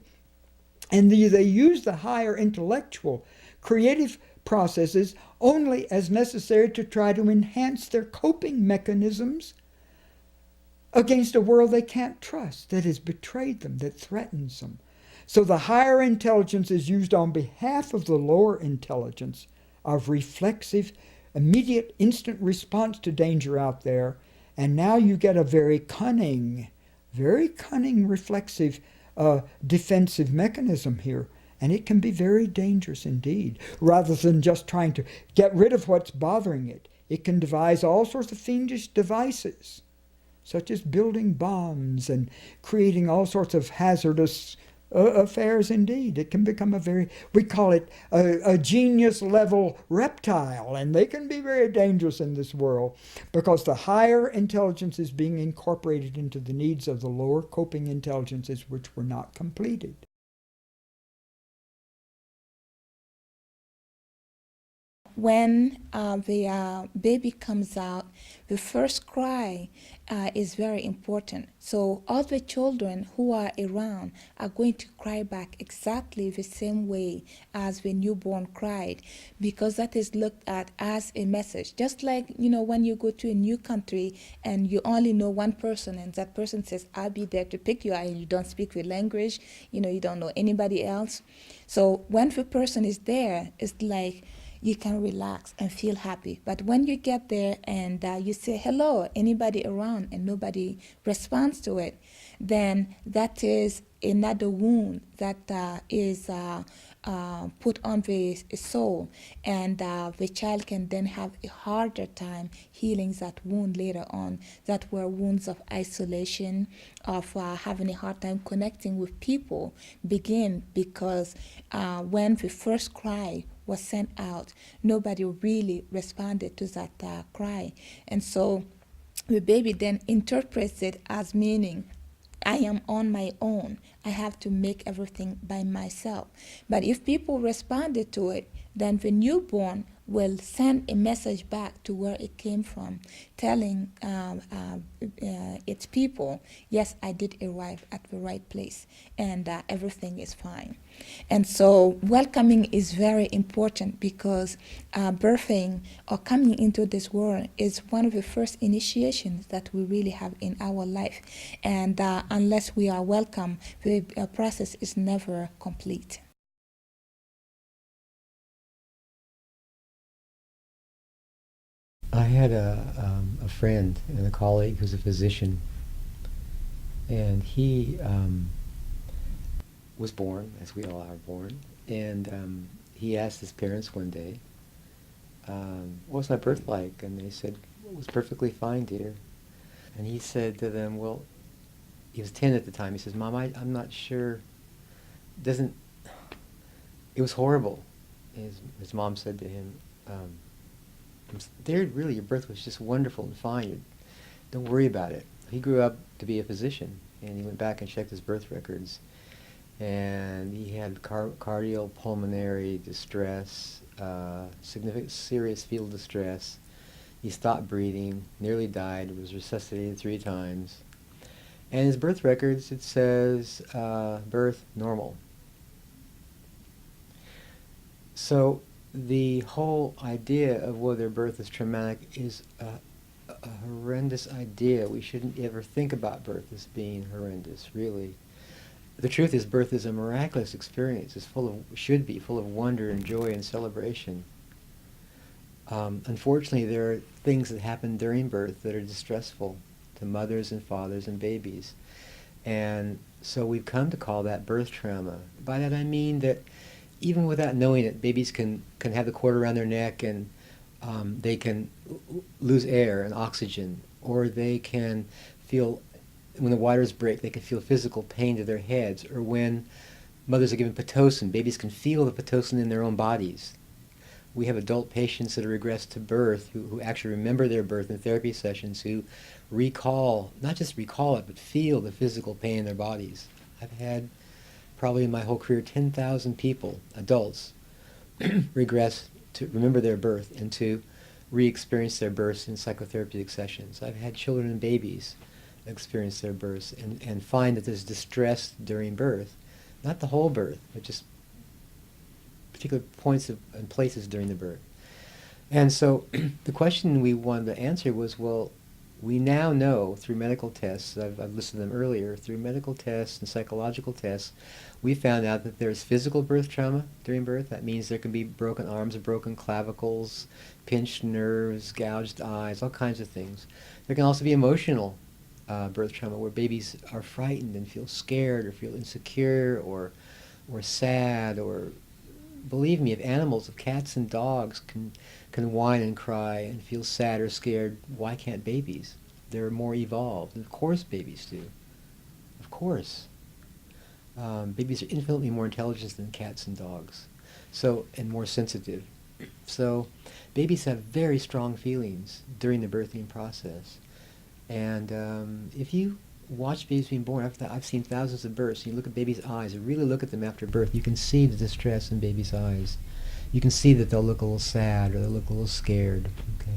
and they use the higher intellectual, creative processes only as necessary to try to enhance their coping mechanisms against a world they can't trust, that has betrayed them, that threatens them. So the higher intelligence is used on behalf of the lower intelligence of reflexive, immediate, instant response to danger out there. And now you get a very cunning reflexive defensive mechanism here. And it can be very dangerous indeed. Rather than just trying to get rid of what's bothering it, it can devise all sorts of fiendish devices, such as building bombs and creating all sorts of hazardous affairs indeed. It can become we call it a genius level reptile, and they can be very dangerous in this world because the higher intelligence is being incorporated into the needs of the lower coping intelligences which were not completed. When the baby comes out, the first cry is very important. So all the children who are around are going to cry back exactly the same way as the newborn cried, because that is looked at as a message. Just like, when you go to a new country and you only know one person and that person says, I'll be there to pick you up, and you don't speak the language, you don't know anybody else. So when the person is there, it's like, you can relax and feel happy. But when you get there and you say hello, anybody around, and nobody responds to it, then that is another wound that is put on the soul, and the child can then have a harder time healing that wound later on. That were wounds of isolation, of having a hard time connecting with people, begin because when the first cry was sent out, nobody really responded to that cry. And so the baby then interprets it as meaning, I am on my own. I have to make everything by myself. But if people responded to it, then the newborn will send a message back to where it came from, telling its people, yes, I did arrive at the right place, and everything is fine. And so welcoming is very important, because birthing or coming into this world is one of the first initiations that we really have in our life. And unless we are welcome, the process is never complete. I had a friend and a colleague who's a physician, And he was born, as we all are born, and he asked his parents one day, what was my birth like? And they said, well, it was perfectly fine, dear. And he said to them, well, he was 10 at the time. He says, Mom, I'm not sure. It was horrible. His mom said to him, there, really, your birth was just wonderful and fine. Don't worry about it. He grew up to be a physician, and he went back and checked his birth records. And he had cardiopulmonary distress, significant serious fetal distress. He stopped breathing, nearly died, was resuscitated 3 times. And his birth records, it says, birth normal. So the whole idea of whether birth is traumatic is a horrendous idea. We shouldn't ever think about birth as being horrendous, really. The truth is, birth is a miraculous experience. It's should be full of wonder and joy and celebration. Unfortunately, there are things that happen during birth that are distressful to mothers and fathers and babies. And so we've come to call that birth trauma. By that I mean that even without knowing it, babies can have the cord around their neck, and they can lose air and oxygen, or they can feel, when the wires break, they can feel physical pain to their heads, or when mothers are given Pitocin, babies can feel the Pitocin in their own bodies. We have adult patients that are regressed to birth who actually remember their birth in therapy sessions, who recall, not just recall it, but feel the physical pain in their bodies. I've had probably in my whole career 10,000 people, adults, regress to remember their birth and to re-experience their births in psychotherapeutic sessions. I've had children and babies experience their births and find that there's distress during birth, not the whole birth, but just particular points and places during the birth. And so the question we wanted to answer was, well, we now know through medical tests, I've listed them earlier, through medical tests and psychological tests, we found out that there's physical birth trauma during birth. That means there can be broken arms, broken clavicles, pinched nerves, gouged eyes, all kinds of things. There can also be emotional birth trauma, where babies are frightened and feel scared or feel insecure or sad, or believe me, if animals, if cats and dogs can whine and cry and feel sad or scared, why can't babies? They're more evolved. And of course babies do. Of course. Babies are infinitely more intelligent than cats and dogs, and more sensitive. So babies have very strong feelings during the birthing process. And if you watch babies being born, I've seen thousands of births, and you look at babies' eyes, and really look at them after birth, you can see the distress in babies' eyes. You can see that they'll look a little sad or they'll look a little scared. Okay.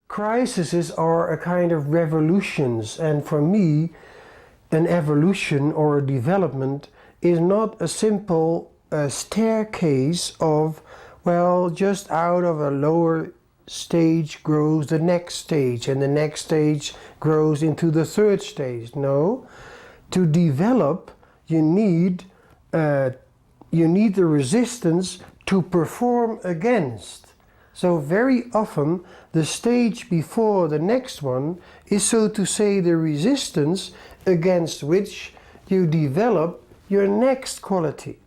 Crises are a kind of revolutions, and for me, an evolution or a development is not a simple staircase of, well, just out of a lower stage grows the next stage, and the next stage grows into the third stage. No, to develop, you need the resistance to perform against. So very often the stage before the next one is, so to say, the resistance against which you develop your next quality.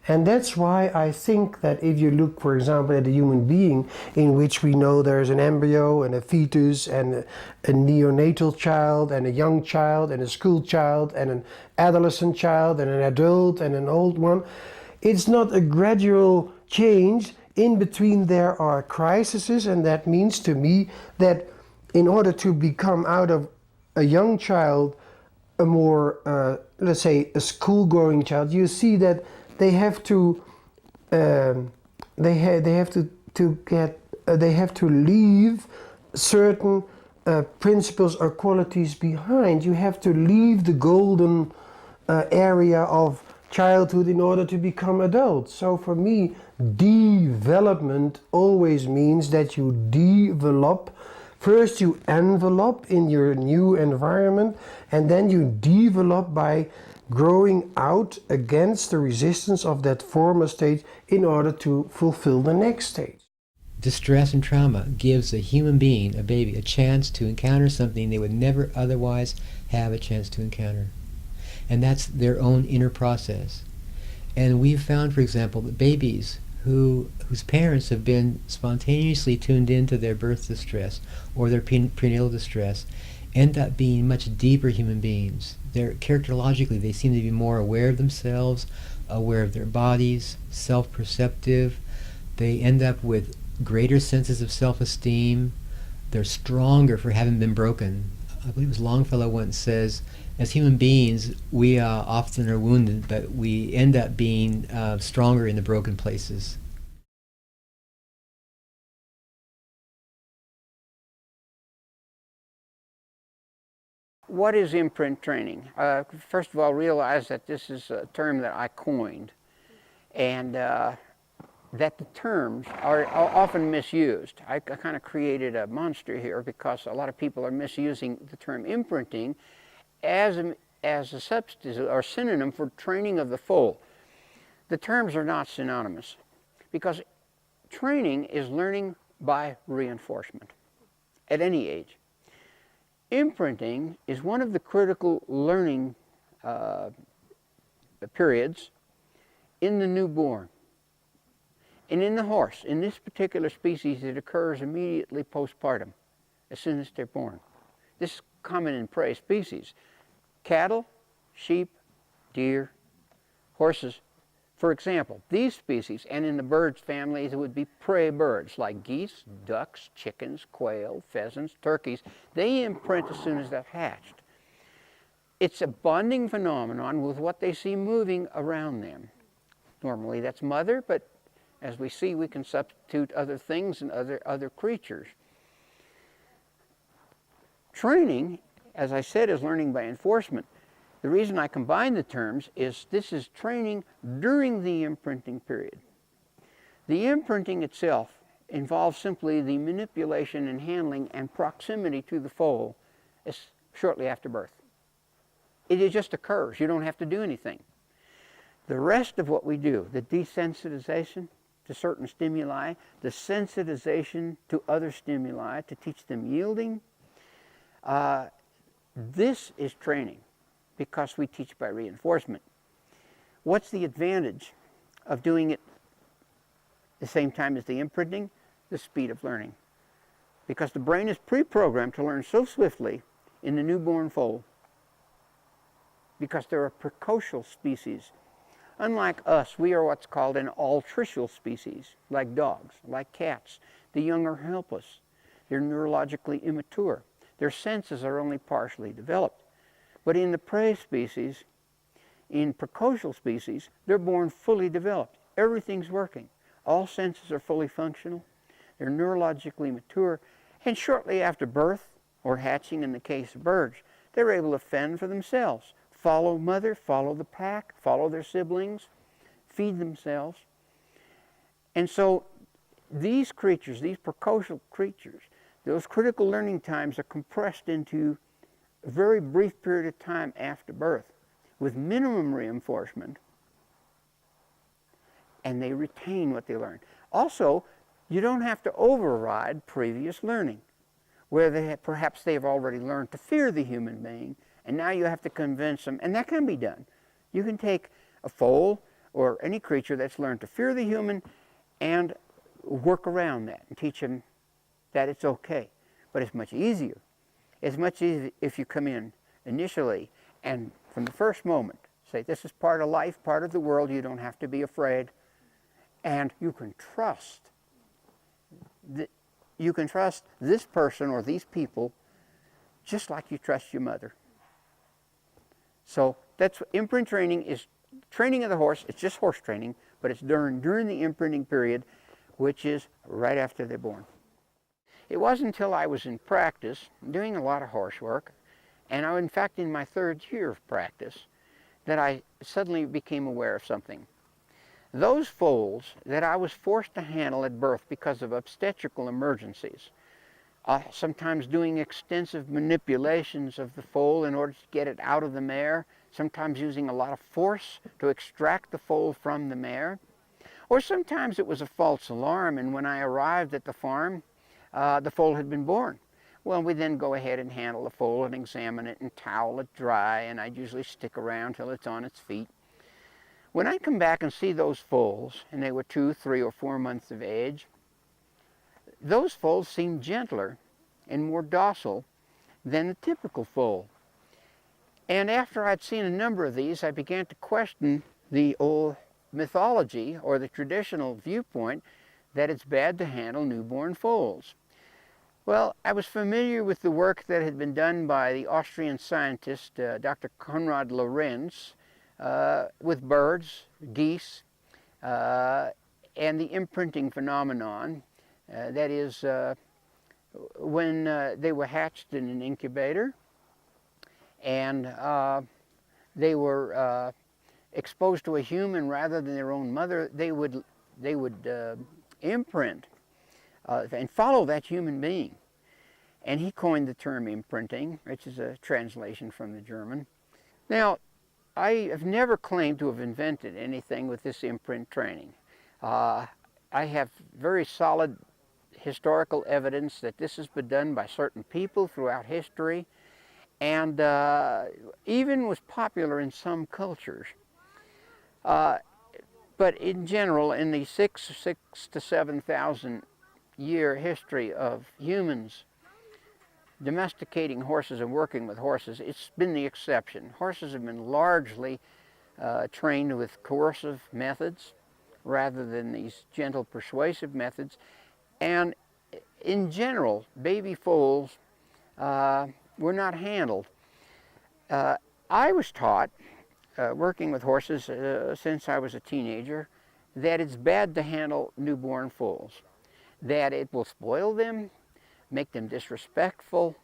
And that's why I think that if you look, for example, at a human being in which we know there's an embryo and a fetus and a neonatal child and a young child and a school child and an adolescent child and an adult and an old one, it's not a gradual change. In between there are crises, and that means to me that in order to become out of a young child a more, let's say, a school-going child, you see that they have to leave certain principles or qualities behind. You have to leave the golden area of childhood in order to become adults. So for me, development always means that you develop. First you envelop in your new environment, and then you develop by growing out against the resistance of that former stage in order to fulfill the next stage. distress and trauma gives a human being, a baby, a chance to encounter something they would never otherwise have a chance to encounter. And that's their own inner process. And we've found, for example, that babies whose parents have been spontaneously tuned into their birth distress or their prenatal distress end up being much deeper human beings. Characterologically, they seem to be more aware of themselves, aware of their bodies, self-perceptive. They end up with greater senses of self-esteem. They're stronger for having been broken. I believe it was Longfellow once says, as human beings, we often are wounded, but we end up being stronger in the broken places. What is imprint training? First of all, realize that this is a term that I coined, and that the terms are often misused. I kind of created a monster here because a lot of people are misusing the term imprinting as a substitute or synonym for training of the foal. The terms are not synonymous because training is learning by reinforcement at any age. Imprinting is one of the critical learning periods in the newborn. And in the horse, in this particular species, it occurs immediately postpartum, as soon as they're born. This is common in prey species. Cattle, sheep, deer, horses. For example, these species, and in the birds families, it would be prey birds like geese, ducks, chickens, quail, pheasants, turkeys. They imprint as soon as they're hatched. It's a bonding phenomenon with what they see moving around them. Normally that's mother, but as we see, we can substitute other things and other creatures. Training, as I said, is learning by enforcement. The reason I combine the terms is this is training during the imprinting period. The imprinting itself involves simply the manipulation and handling and proximity to the foal shortly after birth. It just occurs. You don't have to do anything. The rest of what we do, the desensitization to certain stimuli, the sensitization to other stimuli to teach them yielding, this is training because we teach by reinforcement. What's the advantage of doing it the same time as the imprinting? The speed of learning. Because the brain is pre-programmed to learn so swiftly in the newborn foal because they're a precocial species. Unlike us, we are what's called an altricial species, like dogs, like cats. The young are helpless. They're neurologically immature. Their senses are only partially developed. But in the prey species, in precocial species, they're born fully developed. Everything's working. All senses are fully functional. They're neurologically mature. And shortly after birth, or hatching in the case of birds, they're able to fend for themselves. Follow mother, follow the pack, follow their siblings, feed themselves. And so these creatures, these precocial creatures, those critical learning times are compressed into a very brief period of time after birth with minimum reinforcement, and they retain what they learn. Also, you don't have to override previous learning, where perhaps they've already learned to fear the human being, and now you have to convince them, and that can be done. You can take a foal or any creature that's learned to fear the human and work around that and teach them that it's okay. But it's much easier. It's much easier if you come in initially and from the first moment say, this is part of life, part of the world, you don't have to be afraid, and you can trust this person or these people just like you trust your mother. So that's imprint training is training of the horse. It's just horse training, but it's during the imprinting period, which is right after they're born. It wasn't until I was in practice, doing a lot of horse work, and in fact in my third year of practice, that I suddenly became aware of something. Those foals that I was forced to handle at birth because of obstetrical emergencies, sometimes doing extensive manipulations of the foal in order to get it out of the mare, sometimes using a lot of force to extract the foal from the mare. Or sometimes it was a false alarm, and when I arrived at the farm, the foal had been born. Well, we then go ahead and handle the foal and examine it and towel it dry, and I'd usually stick around till it's on its feet. When I come back and see those foals, and they were 2, 3, or 4 months of age, those foals seemed gentler and more docile than the typical foal. And after I'd seen a number of these, I began to question the old mythology or the traditional viewpoint that it's bad to handle newborn foals. Well, I was familiar with the work that had been done by the Austrian scientist Dr. Konrad Lorenz with birds, geese, and the imprinting phenomenon. That is, when they were hatched in an incubator and they were exposed to a human rather than their own mother, they would imprint and follow that human being. And he coined the term imprinting, which is a translation from the German. Now, I have never claimed to have invented anything with this imprint training. I have very solid historical evidence that this has been done by certain people throughout history, and even was popular in some cultures. But in general, in the 6,000 to 7,000 year history of humans domesticating horses and working with horses, it's been the exception. Horses have been largely trained with coercive methods rather than these gentle, persuasive methods. And in general, baby foals were not handled. I was taught, working with horses since I was a teenager, that it's bad to handle newborn foals, that it will spoil them, make them disrespectful,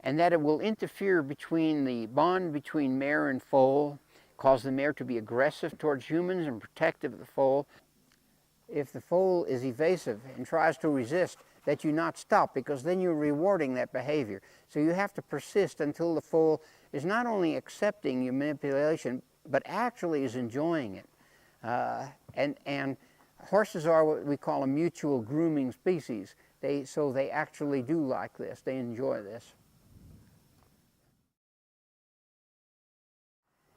and that it will interfere between the bond between mare and foal, cause the mare to be aggressive towards humans and protective of the foal. If the foal is evasive and tries to resist, that you not stop, because then you're rewarding that behavior. So you have to persist until the foal is not only accepting your manipulation, but actually is enjoying it. And horses are what we call a mutual grooming species. So they actually do like this. They enjoy this.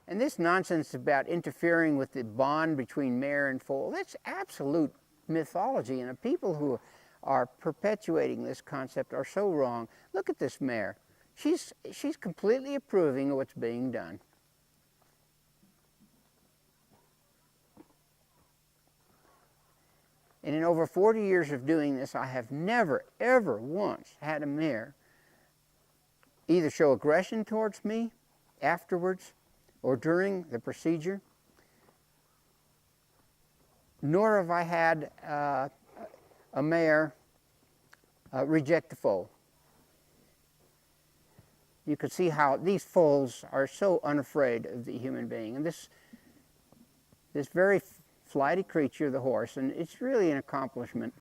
And this nonsense about interfering with the bond between mare and foal, that's absolute mythology. And the people who are perpetuating this concept are so wrong. Look at this mare. She's completely approving of what's being done. And in over 40 years of doing this, I have never, ever once had a mare either show aggression towards me afterwards or during the procedure, nor have I had a mare reject the foal. You could see how these foals are so unafraid of the human being. And this very flighty creature, the horse, and it's really an accomplishment.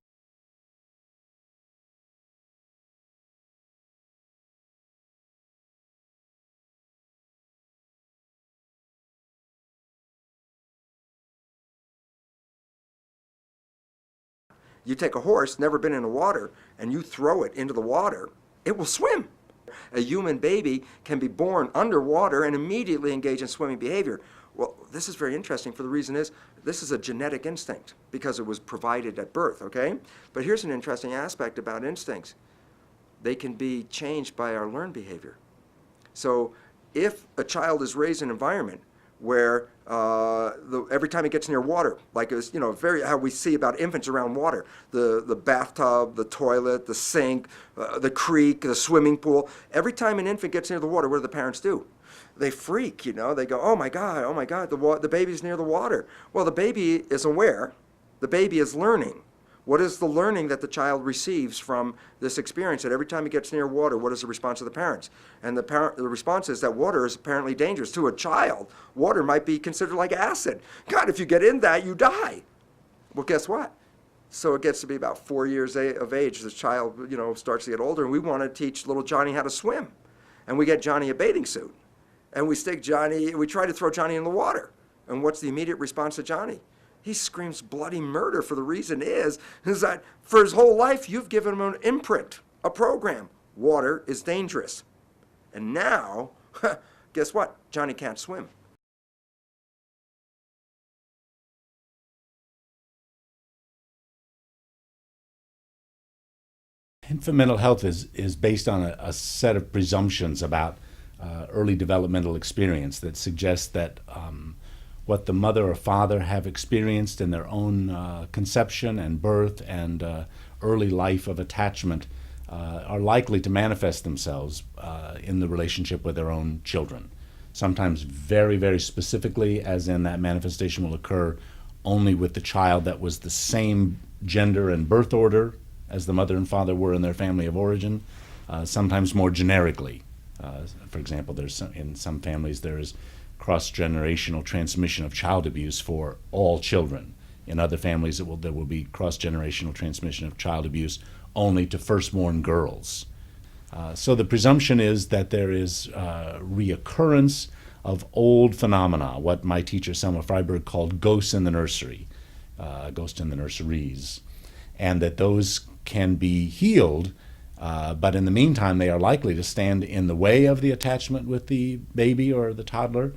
You take a horse, never been in the water, and you throw it into the water, it will swim. A human baby can be born underwater and immediately engage in swimming behavior. Well, this is very interesting for the reason is this is a genetic instinct because it was provided at birth, okay? But here's an interesting aspect about instincts. They can be changed by our learned behavior. So if a child is raised in an environment where every time he gets near water, like it's, how we see about infants around water, the bathtub, the toilet, the sink, the creek, the swimming pool. Every time an infant gets near the water, what do the parents do? They freak, they go, oh my God, the baby's near the water. Well, the baby is aware, the baby is learning. What is the learning that the child receives from this experience? That every time he gets near water, what is the response of the parents? And the response is that water is apparently dangerous. To a child, water might be considered like acid. God, if you get in that, you die. Well, guess what? So it gets to be about 4 years of age. The child, starts to get older, and we want to teach little Johnny how to swim. And we get Johnny a bathing suit. And we try to throw Johnny in the water. And what's the immediate response to Johnny? He screams bloody murder for the reason is that for his whole life you've given him an imprint, a program. Water is dangerous. And now, guess what? Johnny can't swim. Infant mental health is based on a set of presumptions about early developmental experience that suggest that what the mother or father have experienced in their own conception and birth and early life of attachment are likely to manifest themselves in the relationship with their own children. Sometimes very, very specifically, as in that manifestation will occur only with the child that was the same gender and birth order as the mother and father were in their family of origin, sometimes more generically. For example, in some families there's cross-generational transmission of child abuse for all children. In other families there will be cross-generational transmission of child abuse only to firstborn girls. So the presumption is that there is reoccurrence of old phenomena, what my teacher Selma Freiberg called ghosts in the nursery, ghosts in the nurseries, and that those can be healed, but in the meantime they are likely to stand in the way of the attachment with the baby or the toddler,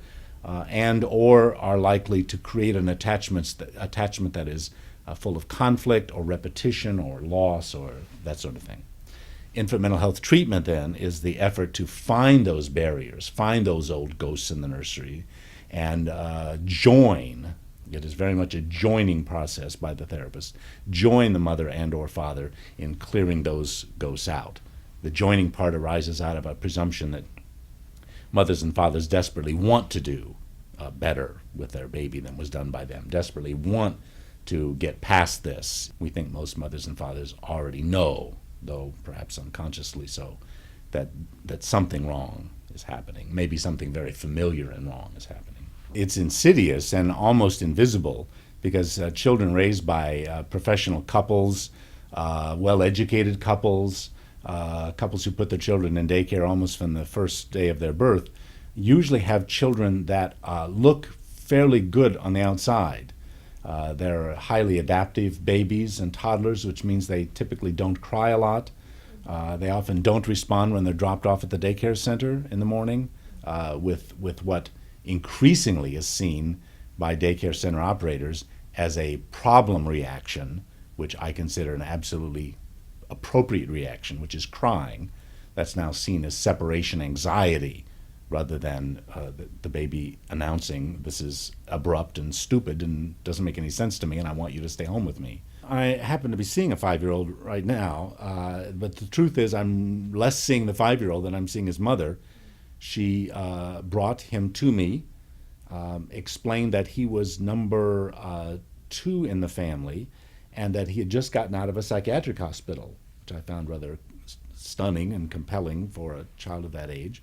and or are likely to create an attachment that is full of conflict or repetition or loss or that sort of thing. Infant mental health treatment then is the effort to find those barriers, find those old ghosts in the nursery, and join. It is very much a joining process by the therapist. Join the mother and or father in clearing those ghosts out. The joining part arises out of a presumption that mothers and fathers desperately want to do better with their baby than was done by them, desperately want to get past this. We think most mothers and fathers already know, though perhaps unconsciously so, that something wrong is happening. Maybe something very familiar and wrong is happening. It's insidious and almost invisible because children raised by professional couples, well-educated couples, couples who put their children in daycare almost from the first day of their birth, usually have children that look fairly good on the outside. They're highly adaptive babies and toddlers, which means they typically don't cry a lot. They often don't respond when they're dropped off at the daycare center in the morning with what increasingly is seen by daycare center operators as a problem reaction, which I consider an absolutely appropriate reaction, which is crying. That's now seen as separation anxiety rather than the baby announcing, this is abrupt and stupid and doesn't make any sense to me and I want you to stay home with me. I happen to be seeing a 5-year-old right now, but the truth is I'm less seeing the 5-year-old than I'm seeing his mother. She brought him to me, explained that he was number 2 in the family and that he had just gotten out of a psychiatric hospital, which I found rather stunning and compelling for a child of that age.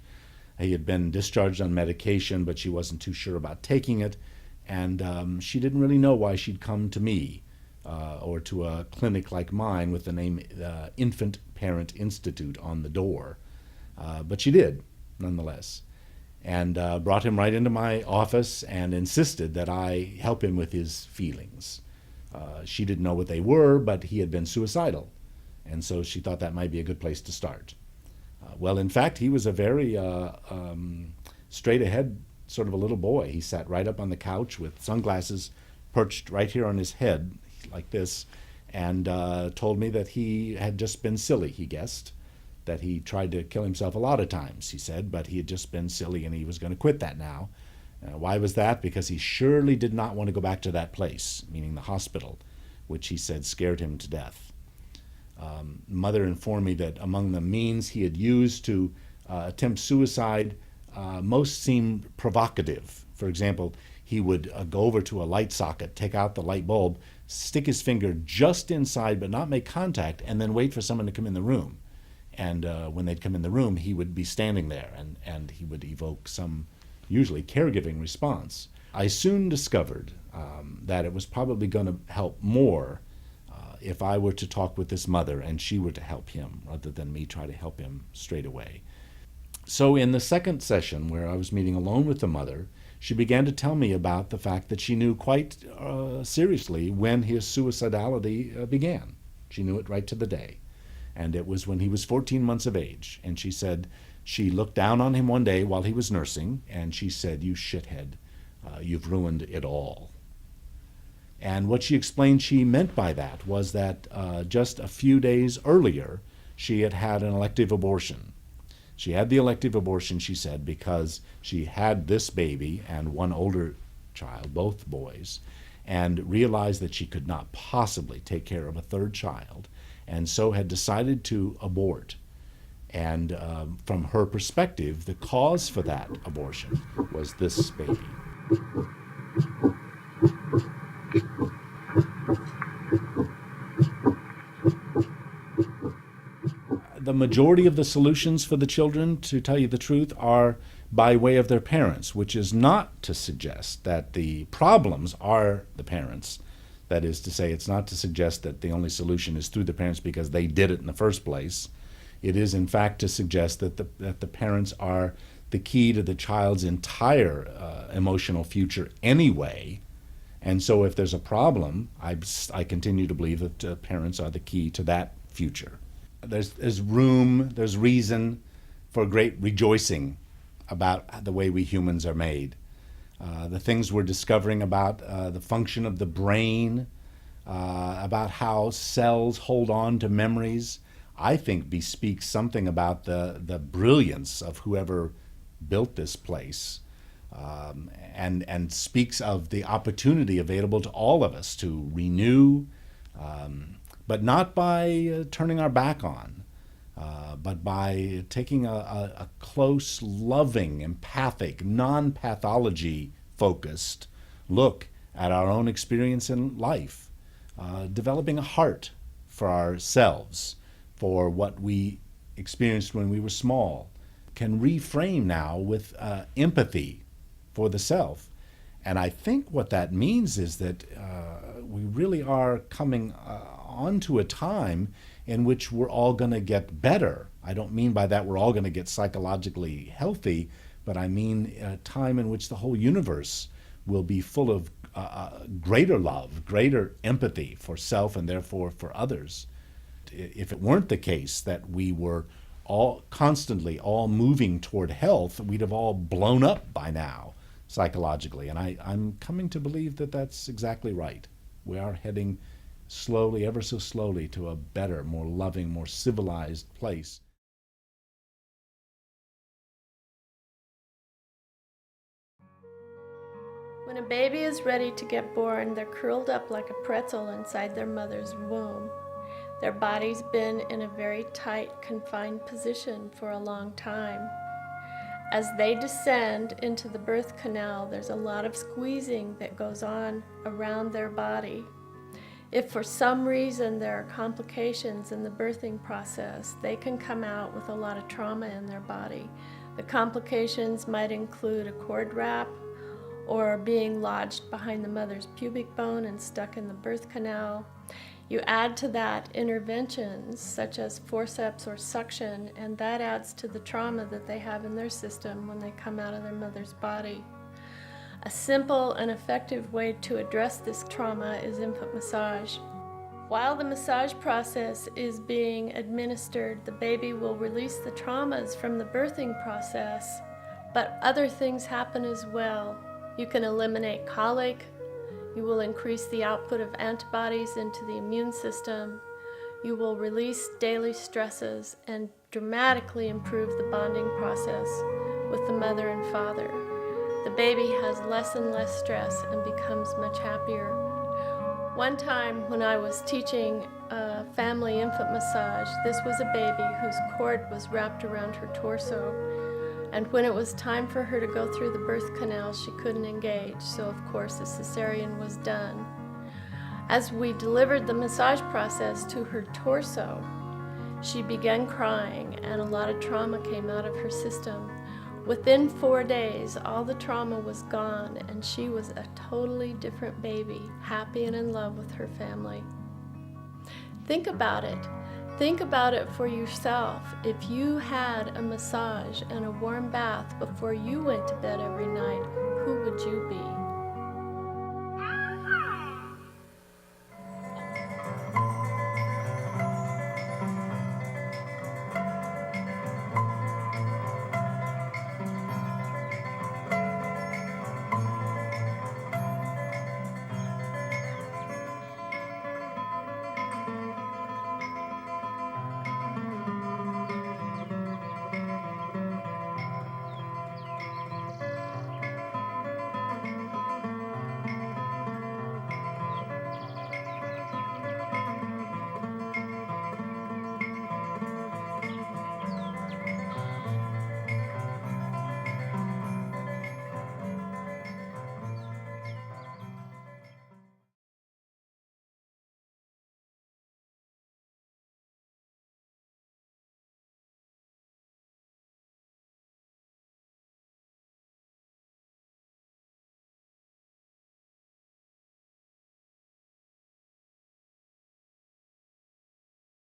He had been discharged on medication, but she wasn't too sure about taking it, and she didn't really know why she'd come to me or to a clinic like mine with the name Infant Parent Institute on the door. But she did, nonetheless, and brought him right into my office and insisted that I help him with his feelings. She didn't know what they were, but he had been suicidal, and so she thought that might be a good place to start. Well, in fact, he was a very straight-ahead sort of a little boy. He sat right up on the couch with sunglasses perched right here on his head, like this, and told me that he had just been silly, he guessed, that he tried to kill himself a lot of times, he said, but he had just been silly and he was going to quit that now. Why was that? Because he surely did not want to go back to that place, meaning the hospital, which he said scared him to death. Mother informed me that among the means he had used to attempt suicide, most seemed provocative. For example, he would go over to a light socket, take out the light bulb, stick his finger just inside but not make contact, and then wait for someone to come in the room. And when they'd come in the room, he would be standing there, and he would evoke some, usually caregiving response. I soon discovered that it was probably going to help more if I were to talk with this mother and she were to help him, rather than me try to help him straight away. So in the second session, where I was meeting alone with the mother, she began to tell me about the fact that she knew quite seriously when his suicidality began. She knew it right to the day. And it was when he was 14 months of age. And she said she looked down on him one day while he was nursing, and she said, "You shithead, you've ruined it all." And what she explained she meant by that was that just a few days earlier, she had had an elective abortion. She had the elective abortion, she said, because she had this baby and one older child, both boys, and realized that she could not possibly take care of a third child, and so had decided to abort. And from her perspective, the cause for that abortion was this baby. The majority of the solutions for the children, to tell you the truth, are by way of their parents, which is not to suggest that the problems are the parents. That is to say, it's not to suggest that the only solution is through the parents because they did it in the first place. It is, in fact, to suggest that the parents are the key to the child's entire emotional future anyway. And so if there's a problem, I continue to believe that parents are the key to that future. There's room, there's reason for great rejoicing about the way we humans are made. The things we're discovering about the function of the brain, about how cells hold on to memories, I think bespeaks something about the brilliance of whoever built this place, and speaks of the opportunity available to all of us to renew, but not by turning our back on, but by taking a close, loving, empathic, non-pathology focused look at our own experience in life, developing a heart for ourselves, for what we experienced when we were small, can reframe now with empathy for the self. And I think what that means is that we really are coming onto a time in which we're all going to get better. I don't mean by that we're all going to get psychologically healthy, but I mean a time in which the whole universe will be full of greater love, greater empathy for self and therefore for others. If it weren't the case that we were all constantly all moving toward health, we'd have all blown up by now psychologically. And I'm coming to believe that that's exactly right. We are heading slowly, ever so slowly, to a better, more loving, more civilized place. When a baby is ready to get born, they're curled up like a pretzel inside their mother's womb. Their body's been in a very tight, confined position for a long time. As they descend into the birth canal, there's a lot of squeezing that goes on around their body. If for some reason there are complications in the birthing process, they can come out with a lot of trauma in their body. The complications might include a cord wrap, or being lodged behind the mother's pubic bone and stuck in the birth canal. You add to that interventions such as forceps or suction, and that adds to the trauma that they have in their system when they come out of their mother's body. A simple and effective way to address this trauma is infant massage. While the massage process is being administered, the baby will release the traumas from the birthing process, but other things happen as well. You can eliminate colic. You will increase the output of antibodies into the immune system. You will release daily stresses and dramatically improve the bonding process with the mother and father. The baby has less and less stress and becomes much happier. One time when I was teaching a family infant massage, this was a baby whose cord was wrapped around her torso. And when it was time for her to go through the birth canal, she couldn't engage, so of course a cesarean was done. As we delivered the massage process to her torso, she began crying and a lot of trauma came out of her system. Within 4 days, all the trauma was gone and she was a totally different baby, happy and in love with her family. Think about it. Think about it for yourself. If you had a massage and a warm bath before you went to bed every night, who would you be?